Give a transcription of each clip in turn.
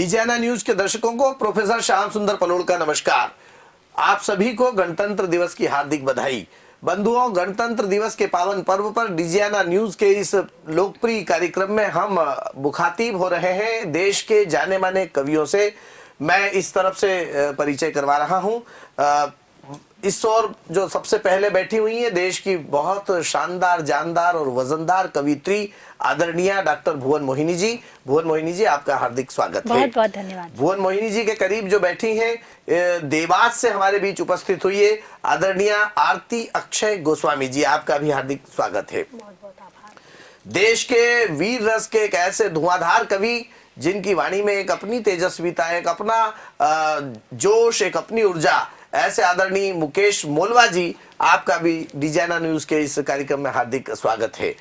डीजीएनए news के दर्शकों को प्रोफेसर श्याम सुंदर पलोड़ का नमस्कार। आप सभी को गणतंत्र दिवस की हार्दिक बधाई। बंधुओं, गणतंत्र दिवस के पावन पर्व पर डीजीएनए न्यूज के इस लोकप्रिय कार्यक्रम में हम मुखातिब हो रहे हैं देश के जाने माने कवियों से। मैं इस तरफ से परिचय करवा रहा हूं। इस ओर जो सबसे पहले बैठी हुई है देश की बहुत शानदार, जानदार और वजनदार कवित्री आदरणीय डॉक्टर भुवन मोहिनी जी। भुवन मोहिनी जी, आपका हार्दिक स्वागत है। बहुत बहुत धन्यवाद। भुवन मोहिनी जी के करीब जो बैठी हैं देवास से हमारे बीच उपस्थित हुई है आदरणीय आरती अक्षय गोस्वामी जी, आपका भी हार्दिक स्वागत है। बहुत बहुत आभार। देश के वीर रस के एक ऐसे धुआंधार कवि जिनकी वाणी में एक अपनी तेजस्विता, एक अपना जोश, एक अपनी ऊर्जा, ऐसे आदरणीय मुकेश मोलवा जी, आपका भी डीजीएनए न्यूज के इस कार्यक्रम में हार्दिक स्वागत है।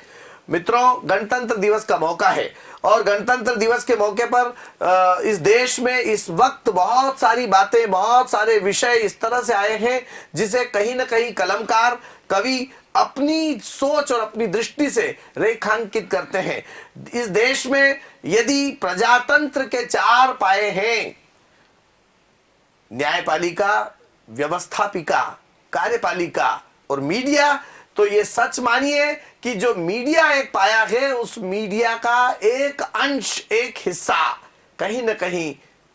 मित्रों, गणतंत्र दिवस का मौका है और गणतंत्र दिवस के मौके पर इस देश में इस वक्त बहुत सारी बातें, बहुत सारे विषय इस तरह से आए हैं जिसे कहीं ना कहीं कलमकार, कवि अपनी सोच और अपनी दृष्टि से रेखांकित करते हैं। इस देश में यदि प्रजातंत्र के चार पाए हैं, न्यायपालिका, व्यवस्थापिका, कार्यपालिका और मीडिया, तो ये सच मानिए कि जो मीडिया एक पाया है, उस मीडिया का एक अंश, एक हिस्सा कहीं ना कहीं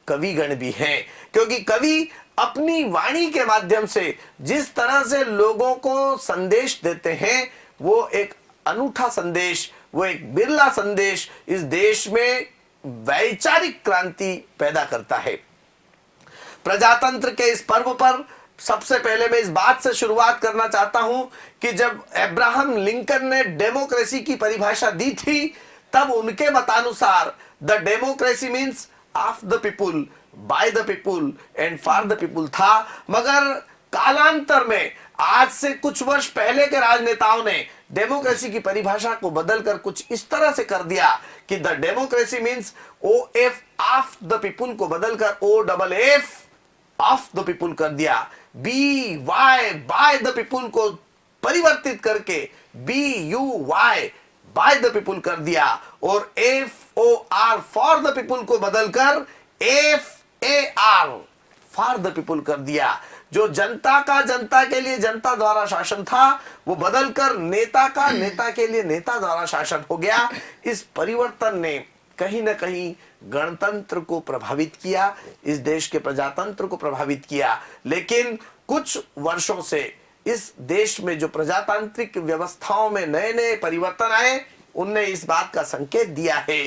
कविगण भी हैं। क्योंकि कवि अपनी वाणी के माध्यम से जिस तरह से लोगों को संदेश देते हैं, वो एक अनूठा संदेश, वो एक बिरला संदेश इस देश में वैचारिक क्रांति पैदा करता है। प्रजातंत्र के इस पर्व पर सबसे पहले मैं इस बात से शुरुआत करना चाहता हूं कि जब अब्राहम लिंकन ने डेमोक्रेसी की परिभाषा दी थी, तब उनके मतानुसार the democracy means of the people, by the people and for the people था। मगर कालांतर में, आज से कुछ वर्ष पहले के राजनेताओं ने डेमोक्रेसी की परिभाषा को बदलकर कुछ इस तरह से कर दिया कि the democracy means OF of the people को बदलकर OFF ऑफ द पीपुल कर दिया। BY बाय द पीपुल को परिवर्तित करके BUY बाय द पीपुल कर दिया और FOR फॉर द पीपुल को बदलकर FAR फॉर द पीपुल कर दिया। जो जनता का जनता के लिए जनता द्वारा शासन था, वो बदलकर नेता का नेता के लिए नेता द्वारा शासन हो गया। इस परिवर्तन ने कहीं ना कहीं गणतंत्र को प्रभावित किया, इस देश के प्रजातंत्र को प्रभावित किया। लेकिन कुछ वर्षों से इस देश में जो प्रजातांत्रिक व्यवस्थाओं में नए नए परिवर्तन आए, उनने इस बात का संकेत दिया है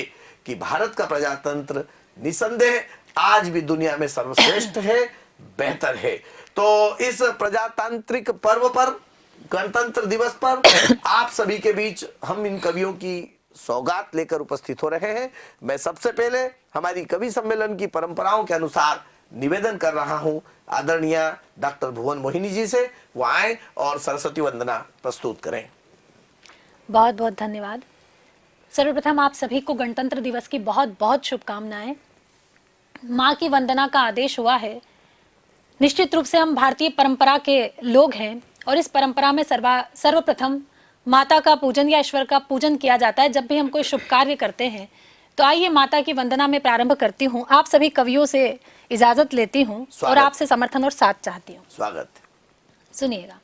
कि भारत का प्रजातंत्र निसंदेह आज भी दुनिया में सर्वश्रेष्ठ है, बेहतर है। तो इस प्रजातांत्रिक पर्व पर, गणतंत्र दिवस पर आप सभी के बीच हम इन कवियों की सौगात लेकर उपस्थित हो रहे हैं। मैं सबसे पहले हमारी कवि सम्मेलन की परंपराओं के अनुसार निवेदन कर रहा हूं आदरणीय डॉक्टर भुवन मोहिनी जी से, वो आए और सरस्वती वंदना प्रस्तुत करें। बहुत बहुत धन्यवाद। सर्वप्रथम आप सभी को गणतंत्र दिवस की बहुत बहुत शुभकामनाएं। माँ की वंदना का आदेश हुआ है। निश्चित रूप से हम भारतीय परंपरा के लोग हैं और इस परंपरा में सर्वप्रथम माता का पूजन या ईश्वर का पूजन किया जाता है जब भी हम कोई शुभ कार्य करते हैं। तो आइए माता की वंदना में प्रारंभ करती हूँ। आप सभी कवियों से इजाजत लेती हूँ और आपसे समर्थन और साथ चाहती हूँ। स्वागत। सुनिएगा।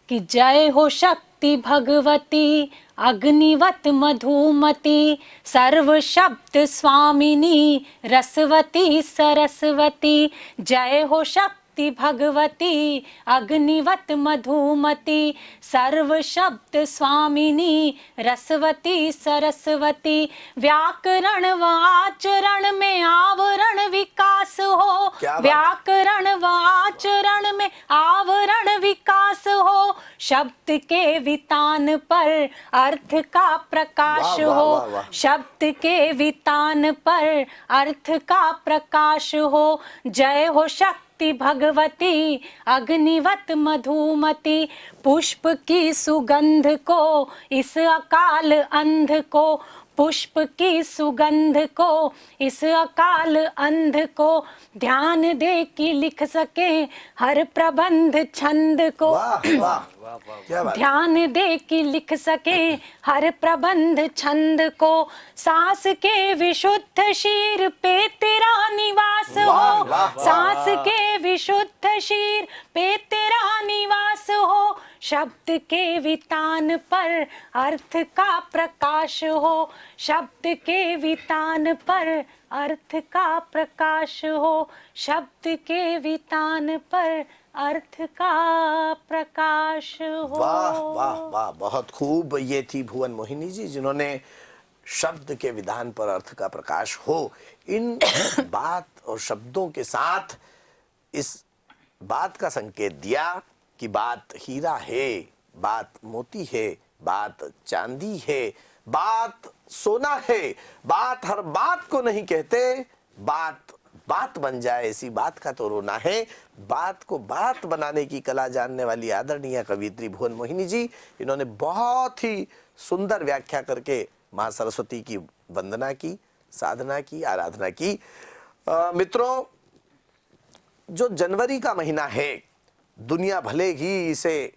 कि जय हो शक्ति भगवती, अग्निवत मधुमती, सर्व शब्द स्वामिनी, रसवती सरस्वती। जय हो शक्ति भगवती, अग्निवत मधुमती, सर्व शब्द स्वामिनी, रसवती सरस्वती। व्याकरण व आचरण में आवरण विकास हो, व्याकरण व आचरण में आवरण विकास हो। शब्द के वितान पर अर्थ का प्रकाश हो, शब्द के वितान पर अर्थ का प्रकाश हो। जय हो शक्ति भगवती, अग्निवत मधुमती। पुष्प की सुगंध को, इस अकाल अंध को, पुष्प की सुगंध को इस अकाल अंध को ध्यान दे कि लिख सके हर प्रबंध छंद को। वाह वाह क्या बात। ध्यान दे कि लिख सके हर प्रबंध छंद को। सांस के विशुद्ध शीर पे तेरा निवास वाह, हो। वाह, वाह। सांस के विशुद्ध शीर पे तेरा निवास हो। शब्द के वितान पर अर्थ का प्रकाश हो। शब्द के वितान पर अर्थ का प्रकाश हो। शब्द के वितान पर अर्थ का प्रकाश हो। वाह वाह वाह, बहुत खूब। ये थी भुवन मोहिनी जी जिन्होंने शब्द के विधान पर अर्थ का प्रकाश हो, इन बात और शब्दों के साथ इस बात का संकेत दिया कि बात हीरा है, बात मोती है, बात चांदी है, बात सोना है। बात हर बात को नहीं कहते, बात बात बन जाए ऐसी बात का तो रोना है। बात को बात बनाने की कला जानने वाली आदरणीय कवियत्री भुवन मोहिनी जी, इन्होंने बहुत ही सुंदर व्याख्या करके माँ सरस्वती की वंदना की, साधना की, आराधना की। मित्रों, जो जनवरी का महीना है, दुनिया भले ही इसे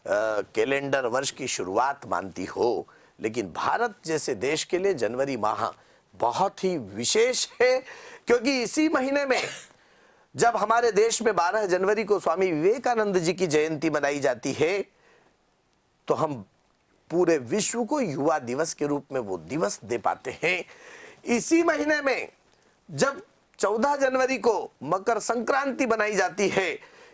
कैलेंडर वर्ष की शुरुआत मानती हो, लेकिन भारत जैसे देश के लिए जनवरी माह बहुत ही विशेष है, क्योंकि इसी महीने में जब हमारे देश में 12 जनवरी को स्वामी विवेकानंद जी की जयंती मनाई जाती है, तो हम पूरे विश्व को युवा दिवस के रूप में वो दिवस दे पाते हैं। इसी महीने में जब 14 जनवरी को मकर संक्रांति बनाई जाती है,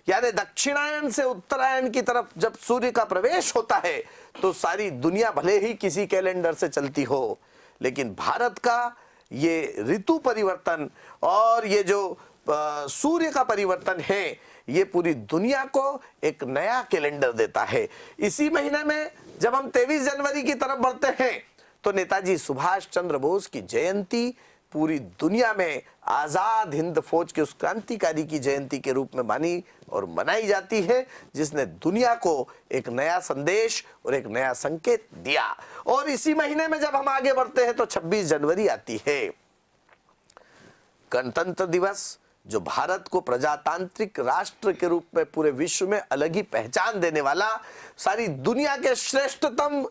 यानी दक्षिणायन से उत्तरायण की तरफ जब सूर्य का प्रवेश होता है, तो सारी दुनिया भले ही किसी कैलेंडर से चलती हो, लेकिन भारत का ये ऋतु परिवर्तन और ये जो सूर्य का परिवर्तन है, ये पूरी दुनिया को एक नया कैलेंडर देता है। इसी महीने में जब हम 23 जनवरी की तरफ बढ़ते हैं, तो नेताजी सुभाष चंद्र बोस की जयंती पूरी दुनिया में आजाद हिंद फौज के उस क्रांतिकारी की जयंती के रूप में मानी और मनाई जाती है, जिसने दुनिया को एक नया संदेश और एक नया संकेत दिया। और इसी महीने में जब हम आगे बढ़ते हैं तो 26 जनवरी आती है, गणतंत्र दिवस, जो भारत को प्रजातांत्रिक राष्ट्र के रूप में पूरे विश्व में अलग ही पहचान देने वाला, सारी दुनिया के श्रेष्ठतम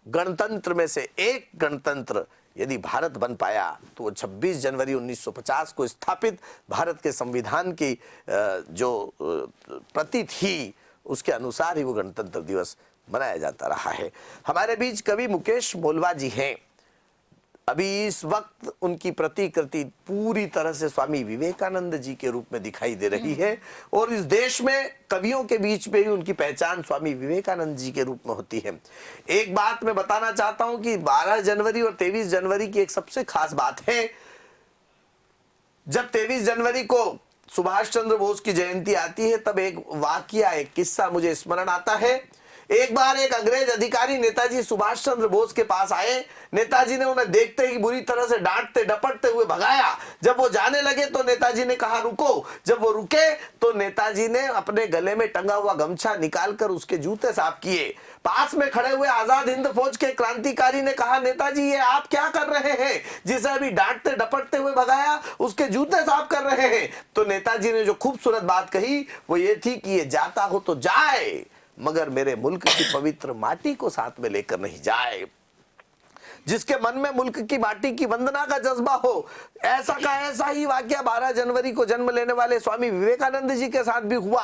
गणतंत्र में से एक गणतंत्र यदि भारत बन पाया, तो वो 26 जनवरी 1950 को स्थापित भारत के संविधान की जो प्रति थी, उसके अनुसार ही वो गणतंत्र दिवस मनाया जाता रहा है। हमारे बीच कवि मुकेश मोलवा जी हैं। अभी इस वक्त उनकी प्रतिकृति पूरी तरह से स्वामी विवेकानंद जी के रूप में दिखाई दे रही है, और इस देश में कवियों के बीच में ही उनकी पहचान स्वामी विवेकानंद जी के रूप में होती है। एक बात मैं बताना चाहता हूं कि 12 जनवरी और 23 जनवरी की एक सबसे खास बात है। जब 23 जनवरी को सुभाष चंद्र बोस की जयंती आती है, तब एक वाकया, एक किस्सा मुझे स्मरण आता है। एक बार एक अंग्रेज अधिकारी नेताजी सुभाष चंद्र बोस के पास आए। नेताजी ने उन्हें देखते ही बुरी तरह से डांटते डपटते हुए भगाया। जब वो जाने लगे तो नेताजी ने कहा रुको। जब वो रुके तो नेताजी ने अपने गले में टंगा हुआ गमछा निकालकर उसके जूते साफ किए। पास में खड़े हुए आजाद हिंद फौज के क्रांतिकारी ने कहा, नेताजी ये आप क्या कर रहे हैं? जिसे अभी डांटते डपटते हुए भगाया, उसके जूते साफ कर रहे हैं। तो नेताजी ने जो खूबसूरत बात कही वो ये थी कि ये जाता हो तो जाए, मगर मेरे मुल्क की पवित्र माटी को साथ में लेकर नहीं जाए। जिसके मन में मुल्क की माटी की वंदना का जज्बा हो, ऐसा का ऐसा ही वाकया 12 जनवरी को जन्म लेने वाले स्वामी विवेकानंद जी के साथ भी हुआ।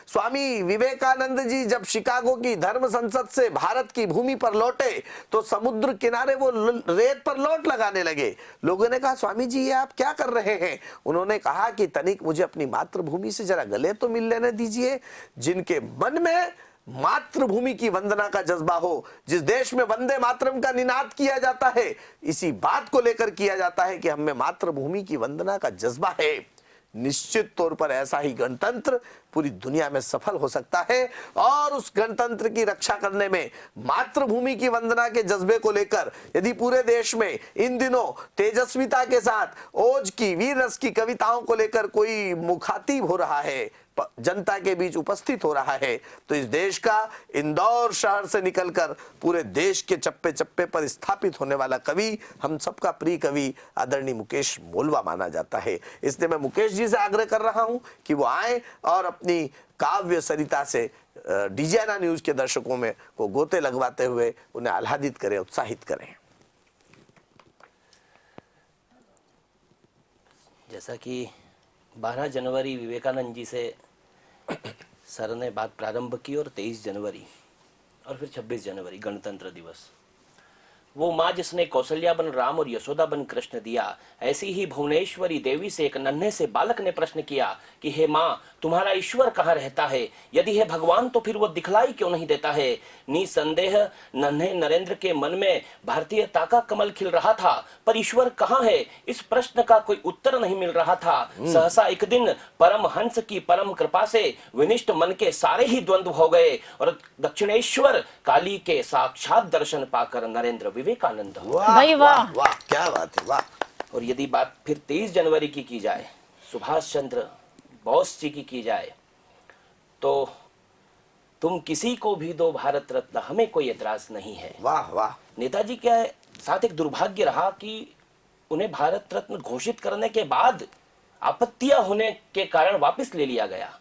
स्वामी विवेकानंद जी जब शिकागो की धर्म संसद से भारत की भूमि पर लौटे, तो समुद्र किनारे वो रेत पर लोट लगाने लगे। लोगों ने कहा, स्वामी जी ये आप क्या कर रहे हैं? उन्होंने कहा कि तनिक मुझे अपनी मातृभूमि से जरा गले तो मिल लेने दीजिए। जिनके मन में मातृभूमि की वंदना का जज्बा हो, जिस देश में वंदे मातरम का निनाद किया जाता है, इसी बात को लेकर किया जाता है कि हमें मातृभूमि की वंदना का जज्बा है, निश्चित तौर पर ऐसा ही गणतंत्र पूरी दुनिया में सफल हो सकता है। और उस गणतंत्र की रक्षा करने में मातृभूमि की वंदना के जज्बे को लेकर यदि पूरे देश में इन दिनों तेजस्विता के साथ ओज की, वीर रस की कविताओं को लेकर कोई मुखातिब हो रहा है, जनता के बीच उपस्थित हो रहा है, तो इस देश का इंदौर शहर से निकलकर पूरे देश के चप्पे चप्पे पर स्थापित होने वाला कवि, हम सबका प्रिय कवि आदरणीय मुकेश मोलवा माना जाता है। इसलिए मैं मुकेश जी से आग्रह कर रहा हूं कि वो आए और अपनी काव्य सरिता से डीजीआना न्यूज के दर्शकों में को गोते लगवाते हुए उन्हें आह्लादित करें, उत्साहित करें। जैसा कि 12 जनवरी विवेकानंद जी से सर ने बात प्रारंभ की और 23 जनवरी और फिर 26 जनवरी गणतंत्र दिवस, वो माँ जिसने कौशल्या बन राम और यशोदा बन कृष्ण दिया, ऐसी ही भुवनेश्वरी देवी से एक नन्हे से बालक ने प्रश्न किया कि हे माँ, तुम्हारा ईश्वर कहाँ रहता है? यदि है भगवान तो फिर वो दिखलाई क्यों नहीं देता है? निसंदेह नन्हे नरेंद्र के मन में भारतीयता का कमल खिल रहा था, पर ईश्वर कहाँ है, इस प्रश्न का कोई उत्तर नहीं मिल रहा था। सहसा एक दिन परम हंस की परम कृपा से विनिष्ट मन के सारे ही द्वंद्व हो गए और दक्षिणेश्वर काली के साक्षात दर्शन पाकर नरेंद्र विवेकानंद हो। भाई वाह, वाह, क्या बात है, वाह। और यदि बात फिर 23 जनवरी की जाए, सुभाष चंद्र बोस जी की जाए, तो तुम किसी को भी दो भारत रत्न, हमें कोई एतराज नहीं है। वाह वाह। नेताजी के साथ एक दुर्भाग्य रहा कि उन्हें भारत रत्न घोषित करने के बाद आपत्तियां होने के कारण वापस ले लिया गया।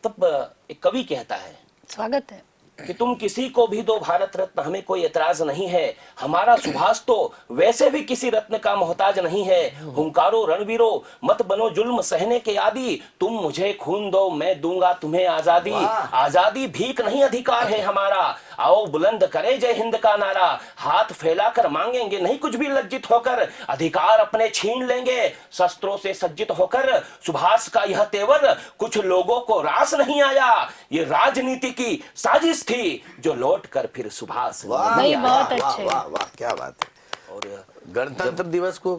तब एक कवि कहता है, स्वागत है, कि तुम किसी को भी दो भारत रत्न, हमें कोई एतराज नहीं है। हमारा सुभाष तो वैसे भी किसी रत्न का मोहताज नहीं है। हुंकारो रणवीरो, मत बनो जुल्म सहने के आदि, तुम मुझे खून दो मैं दूंगा तुम्हें आजादी। आजादी भीख नहीं अधिकार है हमारा, आओ बुलंद करे जय हिंद का नारा। हाथ फैलाकर मांगेंगे नहीं कुछ भी लज्जित होकर, अधिकार अपने छीन लेंगे शस्त्रों से सज्जित होकर। सुभाष का यह तेवर कुछ लोगों को रास नहीं आया, ये राजनीति की साजिश थी जो लौट कर फिर सुभाष भाई बहुत अच्छे। वाह वाह, क्या बात है। और गणतंत्र दिवस को,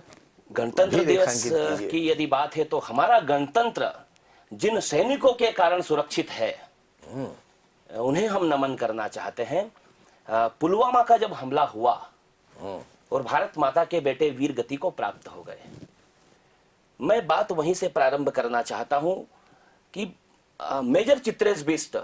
गणतंत्र दिवस की यदि बात है तो हमारा गणतंत्र जिन सैनिकों के कारण सुरक्षित है उन्हें हम नमन करना चाहते हैं। पुलवामा का जब हमला हुआ और भारत माता के बेटे वीर गति को प्राप्त हो गए, मैं बात वहीं से प्रारंभ करना चाहता हूं कि मेजर चित्रेश बिष्ट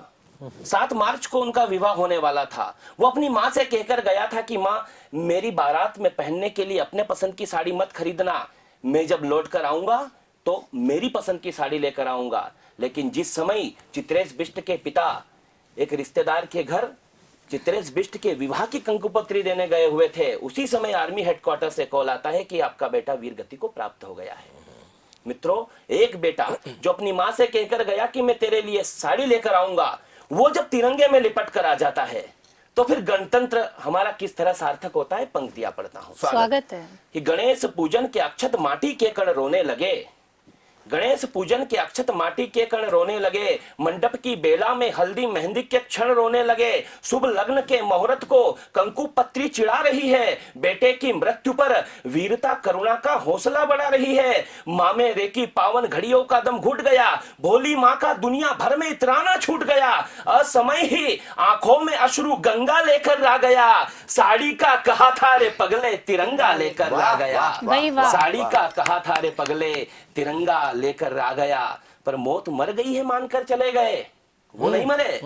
7 मार्च को उनका विवाह होने वाला था। वो अपनी माँ से कहकर गया था कि माँ, मेरी बारात में पहनने के लिए अपने पसंद की साड़ी मत खरीदना, मैं जब लौट कर आऊंगा तो मेरी पसंद की साड़ी लेकर आऊंगा। लेकिन जिस समय चित्रेश बिष्ट के पिता एक रिश्तेदार के घर चित्रेश बिष्ट के विवाह की कंकुपत्री देने गए हुए थे, उसी समय आर्मी हेडक्वार्टर से कॉल आता है कि आपका बेटा वीर गति को प्राप्त हो गया है। मित्रों, एक बेटा जो अपनी माँ से कहकर गया कि मैं तेरे लिए साड़ी लेकर आऊंगा, वो जब तिरंगे में लिपट कर आ जाता है तो फिर गणतंत्र हमारा किस तरह सार्थक होता है। पंक्तियां पढ़ता हूं। स्वागत है। कि गणेश पूजन के अक्षत माटी के कण रोने लगे, गणेश पूजन के अक्षत माटी के कण रोने लगे, मंडप की बेला में हल्दी मेहंदी के क्षण रोने लगे, शुभ लग्न के मुहूर्त को कंकु पत्री चिढ़ा रही है, बेटे की मृत्यु पर वीरता करुणा का हौसला बढ़ा रही है, माँ में रेकी पावन घड़ियों का दम घुट गया, भोली माँ का दुनिया भर में इतराना छूट गया, असमय ही आंखों में अश्रु गंगा लेकर आ गया, साड़ी का कहा था रे पगले तिरंगा लेकर आ गया, साड़ी का कहा था रे पगले तिरंगा लेकर आ गया। पर मौत मर गई है मानकर चले गए, वो नहीं मरे,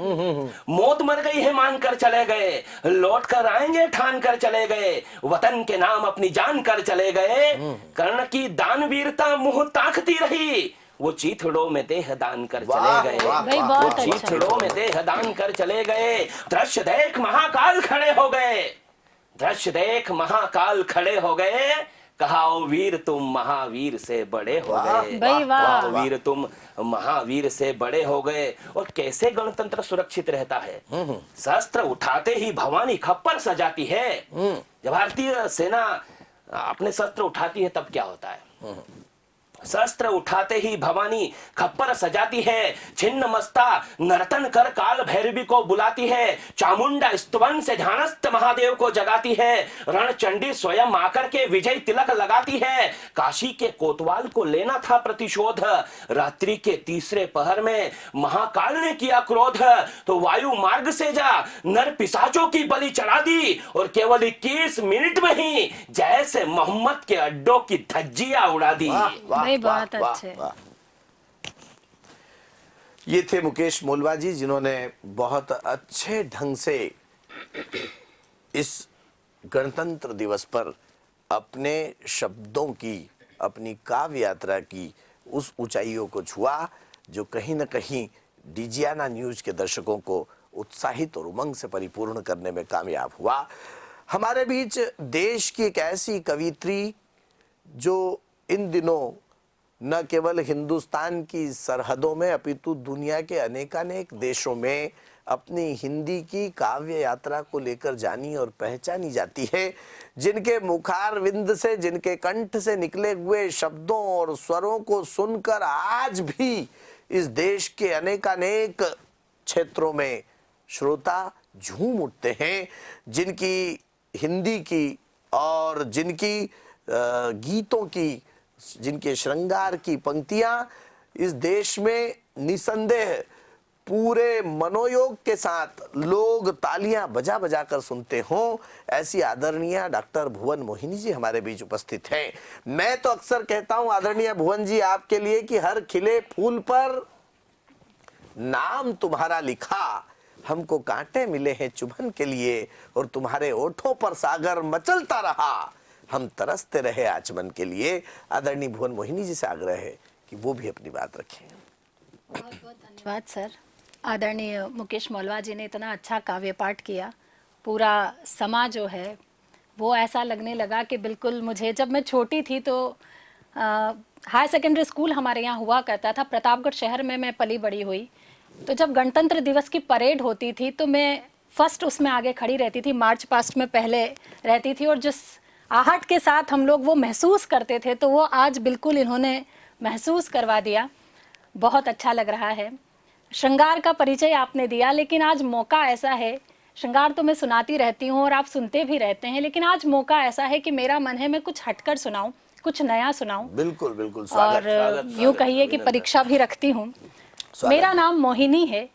मौत मर गई है मानकर चले गए, लौट कर आएंगे ठान कर चले गए, वतन के नाम अपनी जान कर चले गए, कर्ण की दानवीरता मुंह ताकती रही, वो चीथड़ों में देह दान कर चले गए, वो चीथड़ों में देह दान कर चले गए। दृश्य देख महाकाल खड़े हो गए, दृश्य देख महाकाल खड़े हो गए, कहा ओ वीर तुम महावीर से बड़े हो गए, वीर तुम महावीर से बड़े हो गए। और कैसे गणतंत्र सुरक्षित रहता है, शस्त्र उठाते ही भवानी खप्पर सजाती है। जब भारतीय सेना अपने शस्त्र उठाती है तब क्या होता है, शस्त्र उठाते ही भवानी खप्पर सजाती है, छिन्न मस्ता नर्तन कर काल भैरवी को बुलाती है, चामुंडा स्तवन से ध्यानस्थ महादेव को जगाती है, रणचंडी स्वयं आकर के विजय तिलक लगाती है। काशी के कोतवाल को लेना था प्रतिशोध, रात्रि के तीसरे पहर में महाकाल ने किया क्रोध, तो वायु मार्ग से जा नर पिशाचों की बलि चढ़ा दी, और केवल 21 मिनट में ही जैसे मोहम्मद के अड्डों की धज्जियां उड़ा दी। बहुत अच्छे। ये थे मुकेश मोलवा जी, जिन्होंने बहुत अच्छे ढंग से इस गणतंत्र दिवस पर अपने शब्दों की, अपनी काव्य यात्रा की उस ऊंचाइयों को छुआ जो कहीं न कहीं डीजियाना न्यूज के दर्शकों को उत्साहित और उमंग से परिपूर्ण करने में कामयाब हुआ। हमारे बीच देश की एक ऐसी कवियत्री जो इन दिनों न केवल हिंदुस्तान की सरहदों में अपितु दुनिया के अनेकानेक देशों में अपनी हिंदी की काव्य यात्रा को लेकर जानी और पहचानी जाती है, जिनके मुखारविंद से, जिनके कंठ से निकले हुए शब्दों और स्वरों को सुनकर आज भी इस देश के अनेकानेक क्षेत्रों में श्रोता झूम उठते हैं, जिनकी हिंदी की और जिनकी गीतों की, जिनके श्रृंगार की पंक्तियां इस देश में निसंदेह पूरे मनोयोग के साथ लोग तालियां बजा बजा कर सुनते हों, ऐसी आदरणीय डॉक्टर भुवन मोहिनी जी हमारे बीच उपस्थित हैं। मैं तो अक्सर कहता हूं आदरणीय भुवन जी आपके लिए कि हर खिले फूल पर नाम तुम्हारा लिखा, हमको कांटे मिले हैं चुभन के लिए, और तुम्हारे ओठों पर सागर मचलता रहा, हम तरसते रहे आचमन के लिए। आदरणीय भुवन मोहिनी जी से आग्रह है कि वो भी अपनी बात रखें। बहुत बहुत धन्यवाद सर। आदरणीय मुकेश मोलवा जी ने इतना अच्छा काव्य पाठ किया, पूरा समा जो है वो ऐसा लगने लगा कि बिल्कुल मुझे, जब मैं छोटी थी तो हाई सेकेंडरी स्कूल हमारे यहाँ हुआ करता था, प्रतापगढ़ शहर में मैं पली बड़ी हुई। तो जब गणतंत्र दिवस की परेड होती थी तो मैं फर्स्ट उसमें आगे खड़ी रहती थी, मार्च पास्ट में पहले रहती थी, और जिस आहट के साथ हम लोग वो महसूस करते थे तो वो आज बिल्कुल इन्होंने महसूस करवा दिया। बहुत अच्छा लग रहा है। श्रृंगार का परिचय आपने दिया, लेकिन आज मौका ऐसा है, श्रृंगार तो मैं सुनाती रहती हूँ और आप सुनते भी रहते हैं, लेकिन आज मौका ऐसा है कि मेरा मन है मैं कुछ हटकर सुनाऊं, कुछ नया सुनाऊं। बिल्कुल बिल्कुल, स्वागत, और यूँ कहिए कि परीक्षा भी रखती हूँ। मेरा नाम मोहिनी है।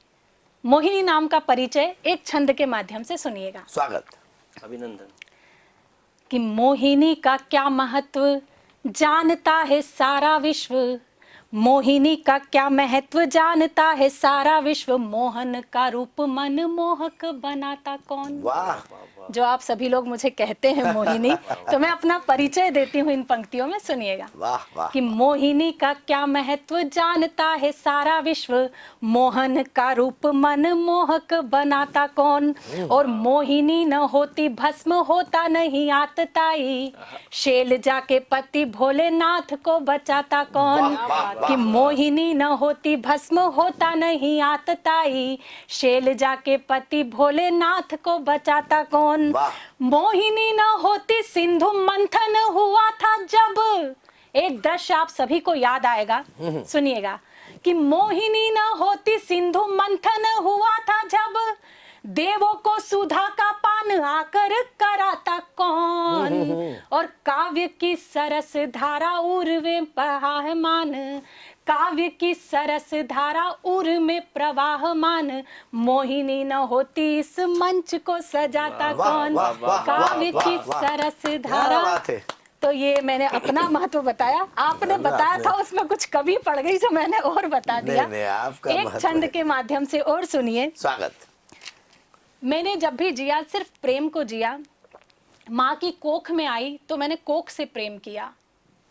मोहिनी नाम का परिचय एक छंद के माध्यम से सुनिएगा। स्वागत, अभिनंदन। कि मोहिनी का क्या महत्व जानता है सारा विश्व, मोहिनी का क्या महत्व जानता है सारा विश्व, मोहन का रूप मन मोहक बनाता कौन। वाह, जो आप सभी लोग मुझे कहते हैं मोहिनी, तो मैं अपना परिचय देती हूँ इन पंक्तियों में, सुनिएगा। वाह वाह। कि मोहिनी का क्या महत्व जानता है सारा विश्व, मोहन का रूप मन मोहक बनाता कौन, और मोहिनी न होती भस्म होता नहीं आतताई, शेल जाके पति भोलेनाथ को बचाता कौन। कि मोहिनी न होती भस्म होता नहीं आतताई, शेल जाके पति भोलेनाथ को बचाता कौन। मोहिनी न होती सिंधु मंथन हुआ था जब, एक दृश्य आप सभी को याद आएगा, सुनिएगा। कि मोहिनी न होती सिंधु मंथन हुआ था जब, देवों को सुधा का पान आकर कराता कौन, और काव्य की सरस धारा उर्वे बहामान, काव्य की सरस धारा उर में प्रवाहमान, मोहिनी न होती इस मंच को सजाता कौन। काव्य की सरस धारा, तो ये मैंने अपना महत्व बताया, आपने बताया था उसमें कुछ कमी पड़ गई जो मैंने और बता दिया। एक छंद के माध्यम से और सुनिए। स्वागत। मैंने जब भी जिया सिर्फ प्रेम को जिया, माँ की कोख में आई तो मैंने कोख से प्रेम किया,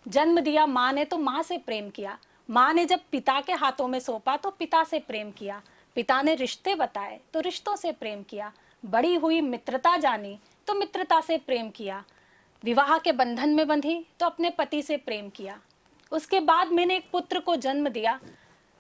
जन्म दिया माँ ने तो माँ से प्रेम किया, माँ ने जब पिता के हाथों में सौंपा तो पिता से प्रेम किया, पिता ने रिश्ते बताए तो रिश्तों से प्रेम किया, बड़ी हुई मित्रता जानी तो मित्रता से प्रेम किया, विवाह के बंधन में बंधी तो अपने पति से प्रेम किया, उसके बाद मैंने एक पुत्र को जन्म दिया।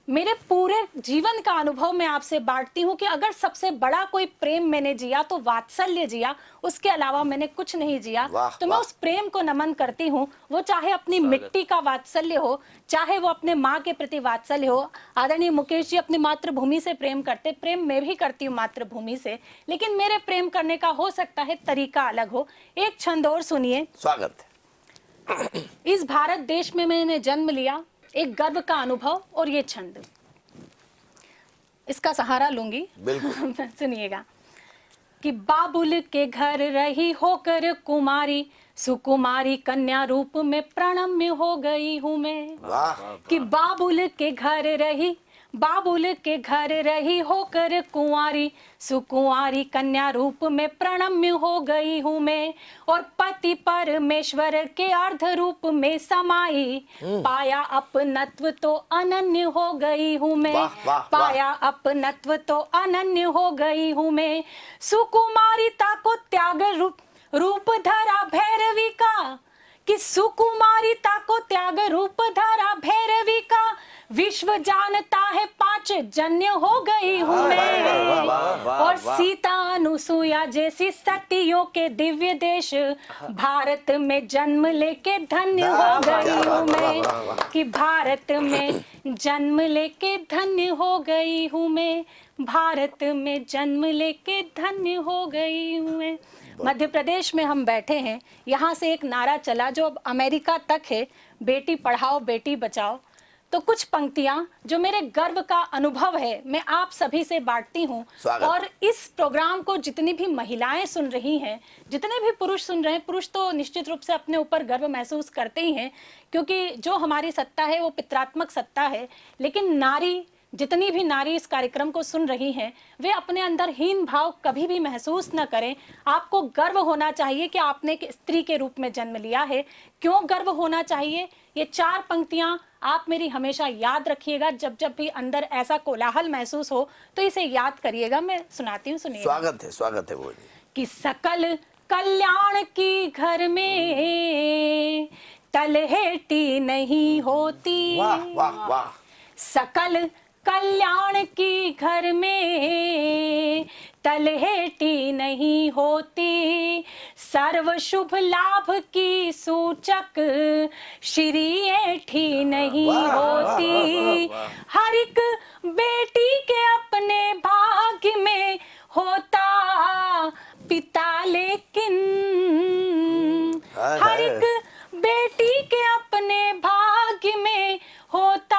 मेरे पूरे जीवन का अनुभव मैं आपसे बांटती हूँ कि अगर सबसे बड़ा कोई प्रेम मैंने जिया तो वात्सल्य जिया, उसके अलावा मैंने कुछ नहीं जिया। तो मैं उस प्रेम को नमन करती हूँ, वो चाहे अपनी मिट्टी का वात्सल्य हो, चाहे वो अपने माँ के प्रति वात्सल्य हो। आदरणीय मुकेश जी अपनी मातृभूमि से प्रेम करते, प्रेम मैं भी करती हूँ मातृभूमि से, लेकिन मेरे प्रेम करने का हो सकता है तरीका अलग हो। एक छंद और सुनिए। स्वागत। इस भारत देश में मैंने जन्म लिया, एक गर्व का अनुभव और ये छंद, इसका सहारा लूंगी, बिल्कुल। सुनिएगा। कि बाबुल के घर रही होकर कुमारी, सुकुमारी कन्या रूप में प्रणम्य हो गई हूँ मैं। वाह। कि बाबुल के घर रही, बाबुल के घर रही होकर कुंवारी, सुकुंवारी कन्या रूप में प्रणम्य हो गई हूँ मैं, और पति परमेश्वर के अर्ध रूप में समाई, पाया अपनत्व तो अनन्य हो गई हूँ मैं, वाह, वाह, वाह। पाया अपनत्व तो अनन्य हो गई हूँ मैं, सुकुमारिता को त्याग रूप धरा भैरवी का, कि सुकुमारिता को त्याग रूप धरा भैरवी का, विश्व जानता है 5 जन्य हो गई हूँ मैं, और सीता अनुसुया जैसी सतियों के दिव्य देश भारत में जन्म लेके धन्य हो गई हूँ मैं, कि भारत में जन्म लेके धन्य हो गई हूँ मैं, भारत में जन्म लेके धन्य हो गई हूँ मैं। मध्य प्रदेश में हम बैठे हैं, यहाँ से एक नारा चला जो अब अमेरिका तक है, बेटी पढ़ाओ बेटी बचाओ। तो कुछ पंक्तियां जो मेरे गर्व का अनुभव है मैं आप सभी से बांटती हूँ, और इस प्रोग्राम को जितनी भी महिलाएं सुन रही हैं, जितने भी पुरुष सुन रहे हैं, पुरुष तो निश्चित रूप से अपने ऊपर गर्व महसूस करते ही हैं, क्योंकि जो हमारी सत्ता है वो पितरात्मक सत्ता है, लेकिन नारी, जितनी भी नारी इस कार्यक्रम को सुन रही हैं, वे अपने अंदर हीन भाव कभी भी महसूस न करें। आपको गर्व होना चाहिए कि आपने एक स्त्री के रूप में जन्म लिया है। क्यों गर्व होना चाहिए? ये 4 पंक्तियां आप मेरी हमेशा याद रखिएगा, जब जब भी अंदर ऐसा कोलाहल महसूस हो तो इसे याद करिएगा। मैं सुनाती हूँ, सुनिए। स्वागत है वो कि सकल कल्याण की घर में तलहेटी नहीं होती, वाह वाह वाह, सकल कल्याण की घर में तलहेटी नहीं होती, सर्व शुभ लाभ की सूचक श्री ऐठी नहीं होती, हर एक बेटी के अपने भाग्य में होता पिता, लेकिन हर एक बेटी के अपने भाग्य में होता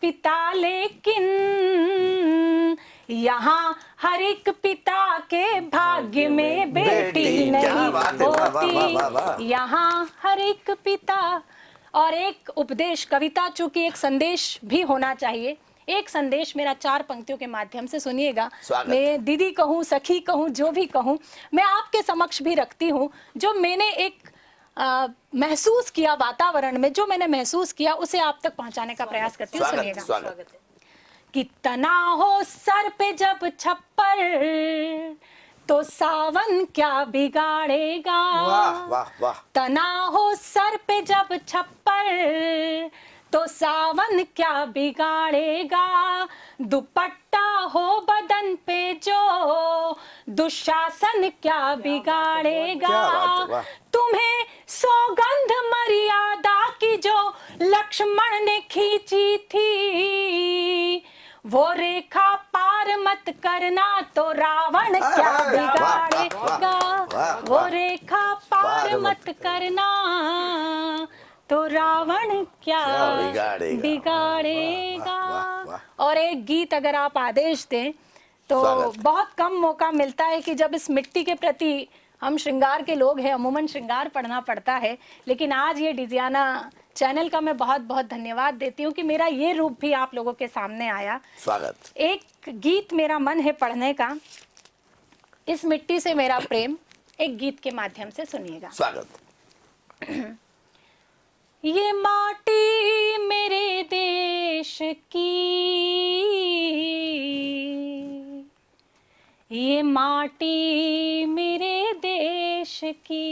पिता, लेकिन यहाँ हर एक पिता के भाग्य में बेटी नहीं होती, यहाँ हर एक पिता। और एक उपदेश, कविता चूंकि एक संदेश भी होना चाहिए, एक संदेश मेरा 4 पंक्तियों के माध्यम से सुनिएगा। मैं दीदी कहूँ, सखी कहूँ, जो भी कहूँ, मैं आपके समक्ष भी रखती हूँ। जो मैंने एक महसूस किया वातावरण में, जो मैंने महसूस किया उसे आप तक पहुंचाने का प्रयास करती हूँ। सुनिएगा। कि तना हो सर पे जब छप्पर तो सावन क्या बिगाड़ेगा, वाह वाह वाह, तना हो सर पे जब छप्पर तो सावन क्या बिगाड़ेगा, दुपट्टा हो बदन पे जो दुशासन क्या बिगाड़ेगा, तुम्हें सौगंध मर्यादा की जो लक्ष्मण ने खींची थी, वो रेखा पार मत करना तो रावण क्या बिगाड़ेगा, वो रेखा पार मत करना तो रावण क्या बिगाड़ेगा। और एक गीत अगर आप आदेश दें तो बहुत कम मौका मिलता है कि जब इस मिट्टी के प्रति, हम श्रृंगार के लोग हैं, अमूमन श्रृंगार पढ़ना पड़ता है, लेकिन आज ये डिजियाना चैनल का मैं बहुत बहुत धन्यवाद देती हूँ कि मेरा ये रूप भी आप लोगों के सामने आया। स्वागत। एक गीत मेरा मन है पढ़ने का, इस मिट्टी से मेरा प्रेम, एक गीत के माध्यम से सुनिएगा। स्वागत। ये माटी मेरे देश की, ये माटी मेरे देश की,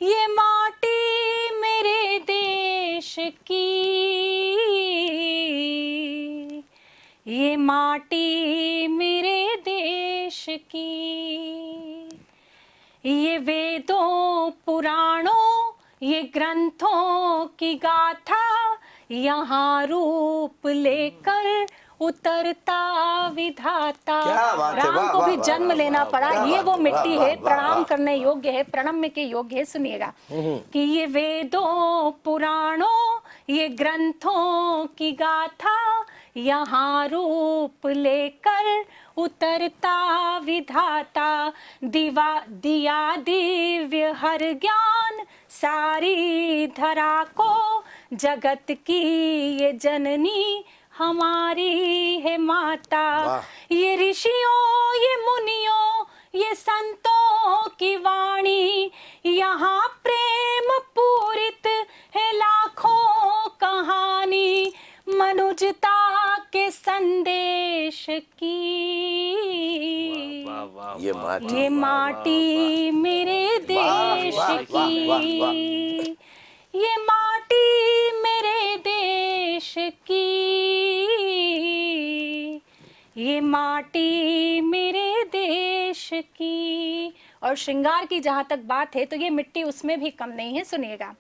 ये माटी मेरे देश की, ये माटी मेरे देश की, ये वेदों पुराणों ये ग्रंथों की गाथा यहाँ रूप लेकर उतरता विधाता। राम को भी जन्म लेना पड़ा, ये वो मिट्टी है, प्रणाम करने योग्य है, प्रणम्य के योग्य है। सुनिएगा कि ये वेदों पुराणों ये ग्रंथों की गाथा यहाँ रूप लेकर उतरता विधाता, दिया दिव्य हर ज्ञान सारी धरा को, जगत की ये जननी हमारी है माता। ये ऋषियों ये मुनियों ये संतों की वाणी, यहाँ प्रेम पूरित है लाखों कहानी, मनुजता के संदेश की। ये माटी मेरे देश की, ये माटी मेरे देश की, ये माटी मेरे देश की। और श्रृंगार की जहाँ तक बात है तो ये मिट्टी उसमें भी कम नहीं है। सुनिएगा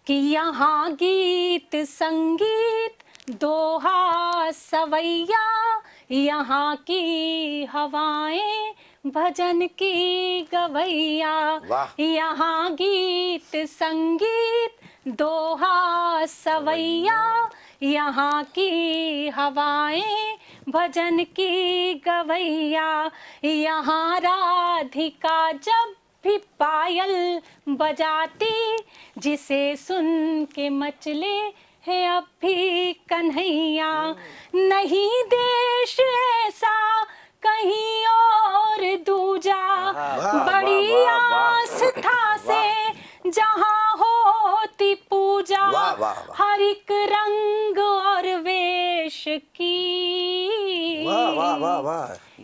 कि यहाँ गीत संगीत दोहा सवैया, यहाँ की हवाएं भजन की गवैया। यहाँ गीत संगीत दोहा सवैया, यहाँ की हवाएं भजन की गवैया। यहाँ राधिका जब भी पायल बजाती, जिसे सुन के मचले है अब भी कन्हैया। नहीं देश ऐसा कहीं और दूजा, बड़ी आस्था से जहाँ होती पूजा, हर एक रंग और वेश की।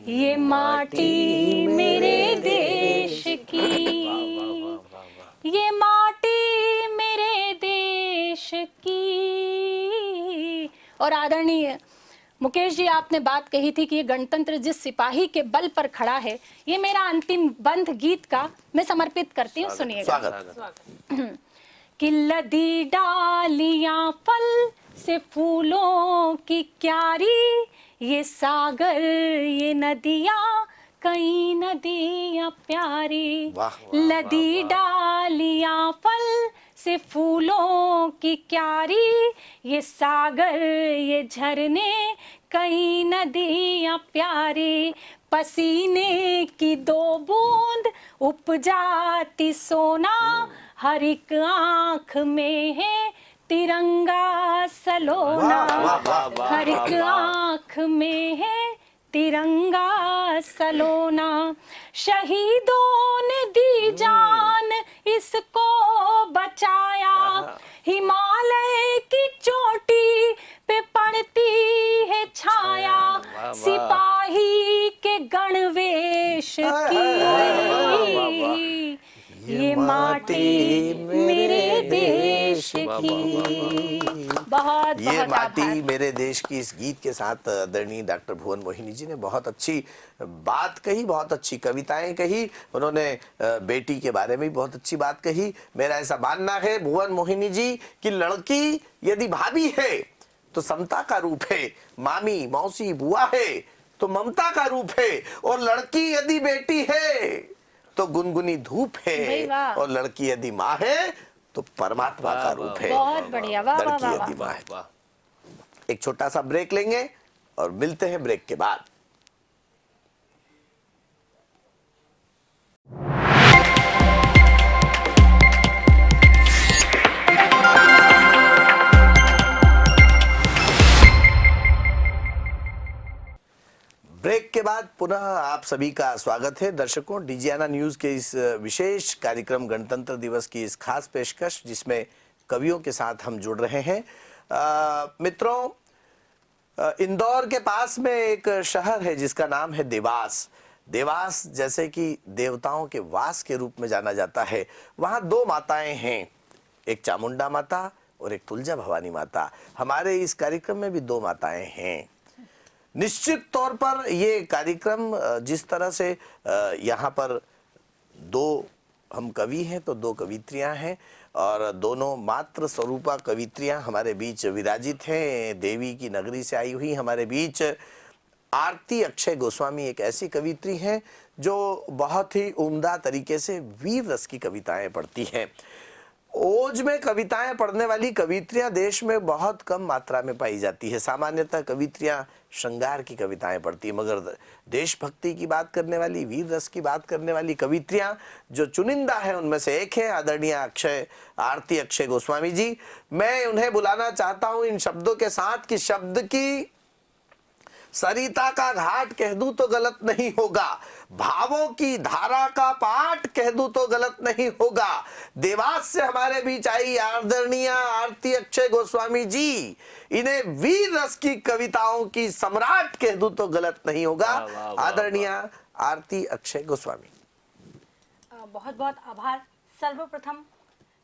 ये माटी मेरे देश की, ये माटी मेरे देश की। और आदरणीय मुकेश जी, आपने बात कही थी कि ये गणतंत्र जिस सिपाही के बल पर खड़ा है, ये मेरा अंतिम बंध गीत का मैं समर्पित करती हूँ। सुनिएगा कि लदी डालियां फल से फूलों की क्यारी, ये सागर ये नदियाँ कई नदियाँ प्यारी। लदी डालियां फल से फूलों की क्यारी, ये सागर ये झरने कई नदियाँ प्यारी। पसीने की दो बूंद उपजाती सोना, हर एक आँख में है तिरंगा सलोना। हर एक आँख में है तिरंगा सलोना। शहीदों ने दी जान इसको बचाया, हिमालय की चोटी पे पड़ती है छाया, सिपाही के गणवेश की। ये माटी मेरे देश की। बहुत ये माटी मेरे देश की इस गीत के साथ आदरणीय डॉक्टर भुवन मोहिनी जी ने बहुत अच्छी बात कही, बहुत अच्छी कविताएं कही। उन्होंने बेटी के बारे में भी बहुत अच्छी बात कही। मेरा ऐसा मानना है भुवन मोहिनी जी कि लड़की यदि भाभी है तो समता का रूप है, मामी मौसी बुआ है तो ममता का रूप है, और लड़की यदि बेटी है तो गुनगुनी धूप है, और लड़की यदि माँ है तो परमात्मा का रूप है। बहुत बढ़िया, वाह वाह लड़की यदि माँ है। एक छोटा सा ब्रेक लेंगे और मिलते हैं ब्रेक के बाद। ब्रेक के बाद पुनः आप सभी का स्वागत है दर्शकों। डिजियाना न्यूज के इस विशेष कार्यक्रम गणतंत्र दिवस की इस खास पेशकश, जिसमें कवियों के साथ हम जुड़ रहे हैं। मित्रों, इंदौर के पास में एक शहर है जिसका नाम है देवास। देवास जैसे कि देवताओं के वास के रूप में जाना जाता है। वहाँ दो माताएं हैं, एक चामुंडा माता और एक तुलजा भवानी माता। हमारे इस कार्यक्रम में भी दो माताएं हैं। निश्चित तौर पर ये कार्यक्रम जिस तरह से यहाँ पर दो हम कवि हैं तो दो कवित्रियाँ हैं, और दोनों मात्र स्वरूपा कवित्रियाँ हमारे बीच विराजित हैं। देवी की नगरी से आई हुई हमारे बीच आरती अक्षय गोस्वामी एक ऐसी कवित्री हैं जो बहुत ही उम्दा तरीके से वीर रस की कविताएं पढ़ती हैं। ओज में कविताएं पढ़ने वाली कवित्रियां देश में बहुत कम मात्रा में पाई जाती है। सामान्यतः कवित्रियां श्रृंगार की कविताएं पढ़ती है, मगर देशभक्ति की बात करने वाली, वीर रस की बात करने वाली कवित्रियां जो चुनिंदा है उनमें से एक है आदरणीय आरती अक्षय गोस्वामी जी। मैं उन्हें बुलाना चाहता हूं इन शब्दों के साथ कि शब्द की सरिता का घाट कह दूं तो गलत नहीं होगा, भावों की धारा का पाठ कह दूं तो गलत नहीं होगा। देवास से हमारे बीच आई आदरणीय आरती अक्षय गोस्वामी जी, इन्हें वीर रस की कविताओं की सम्राट कह दूं तो गलत नहीं होगा। आदरणीय आरती अक्षय गोस्वामी। बहुत बहुत आभार। सर्वप्रथम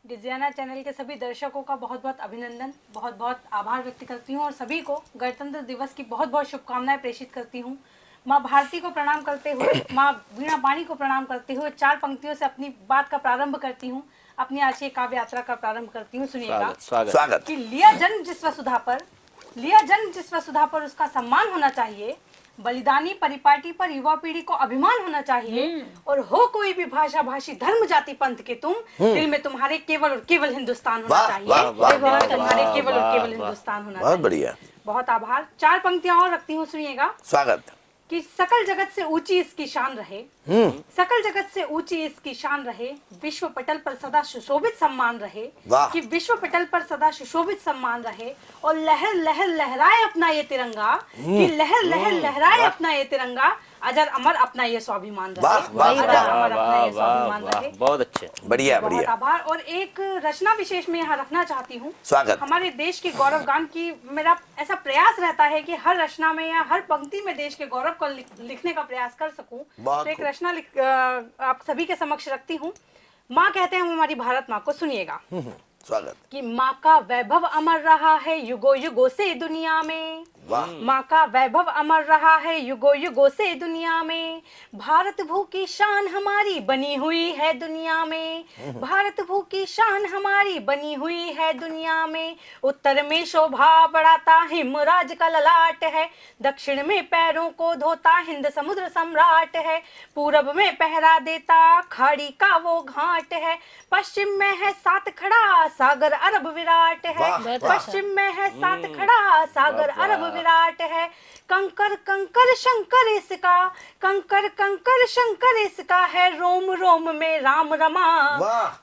डिजियाना चैनल के सभी दर्शकों का बहुत बहुत अभिनंदन, बहुत बहुत आभार व्यक्त करती हूँ और सभी को गणतंत्र दिवस की बहुत बहुत शुभकामनाएं प्रेषित करती हूँ। माँ भारती को प्रणाम करते हुए, माँ वीणा पाणी को प्रणाम करते हुए 4 पंक्तियों से अपनी बात का प्रारंभ करती हूँ, अपनी आज की काव्य यात्रा का प्रारंभ करती हूँ। सुनिएगा। स्वागत। कि लिया जन्म जिस वसुधा पर उसका सम्मान होना चाहिए, बलिदानी परिपाटी पर युवा पीढ़ी को अभिमान होना चाहिए, और हो कोई भी भाषा भाषी धर्म जाति पंथ के तुम, दिल में तुम्हारे केवल और केवल हिंदुस्तान होना चाहिए। तुम्हारे केवल और केवल हिंदुस्तान होना चाहिए। बहुत बढ़िया, बहुत आभार। 4 पंक्तियां और रखती हूँ, सुनिएगा। स्वागत। कि सकल जगत से ऊंची इसकी शान रहे, सकल जगत से ऊंची इसकी शान रहे, विश्व पटल पर सदा सुशोभित सम्मान रहे। कि विश्व पटल पर सदा सुशोभित सम्मान रहे, और लहर लहर लहराए अपना ये तिरंगा, कि लहर लहर लहराए अपना ये तिरंगा, अजर अमर अपना ये स्वाभिमान रहे। अजर अमर अपना ये स्वाभिमान रहे। बहुत अच्छे, बढ़िया बहुत बढ़िया। आभार। और एक रचना विशेष में यहाँ रखना चाहती हूँ। स्वागत। हमारे देश के गौरव गान की मेरा ऐसा प्रयास रहता है कि हर रचना में या हर पंक्ति में देश के गौरव को लिखने का प्रयास कर सकूं। तो एक रचना आप सभी के समक्ष रखती हूँ। माँ कहते हैं हम हमारी भारत माँ को, सुनिएगा। स्वागत। कि माँ का वैभव अमर रहा है युगो युगो से दुनिया में, माँ का वैभव अमर रहा है युगो युगो से दुनिया में, भारत भू की शान हमारी बनी हुई है दुनिया में, भारत भू की शान हमारी बनी हुई है दुनिया में। उत्तर में शोभा बढ़ाता हिमराज का ललाट है, दक्षिण में पैरों को धोता हिंद समुद्र सम्राट है, पूरब में पहरा देता खाड़ी का वो घाट है, पश्चिम में है सात खड़ा सागर अरब विराट है, पश्चिम में है सात खड़ा सागर अरब विराट है। कंकर कंकर शंकर इसका, कंकर कंकर शंकर इसका है, रोम रोम में राम रमा,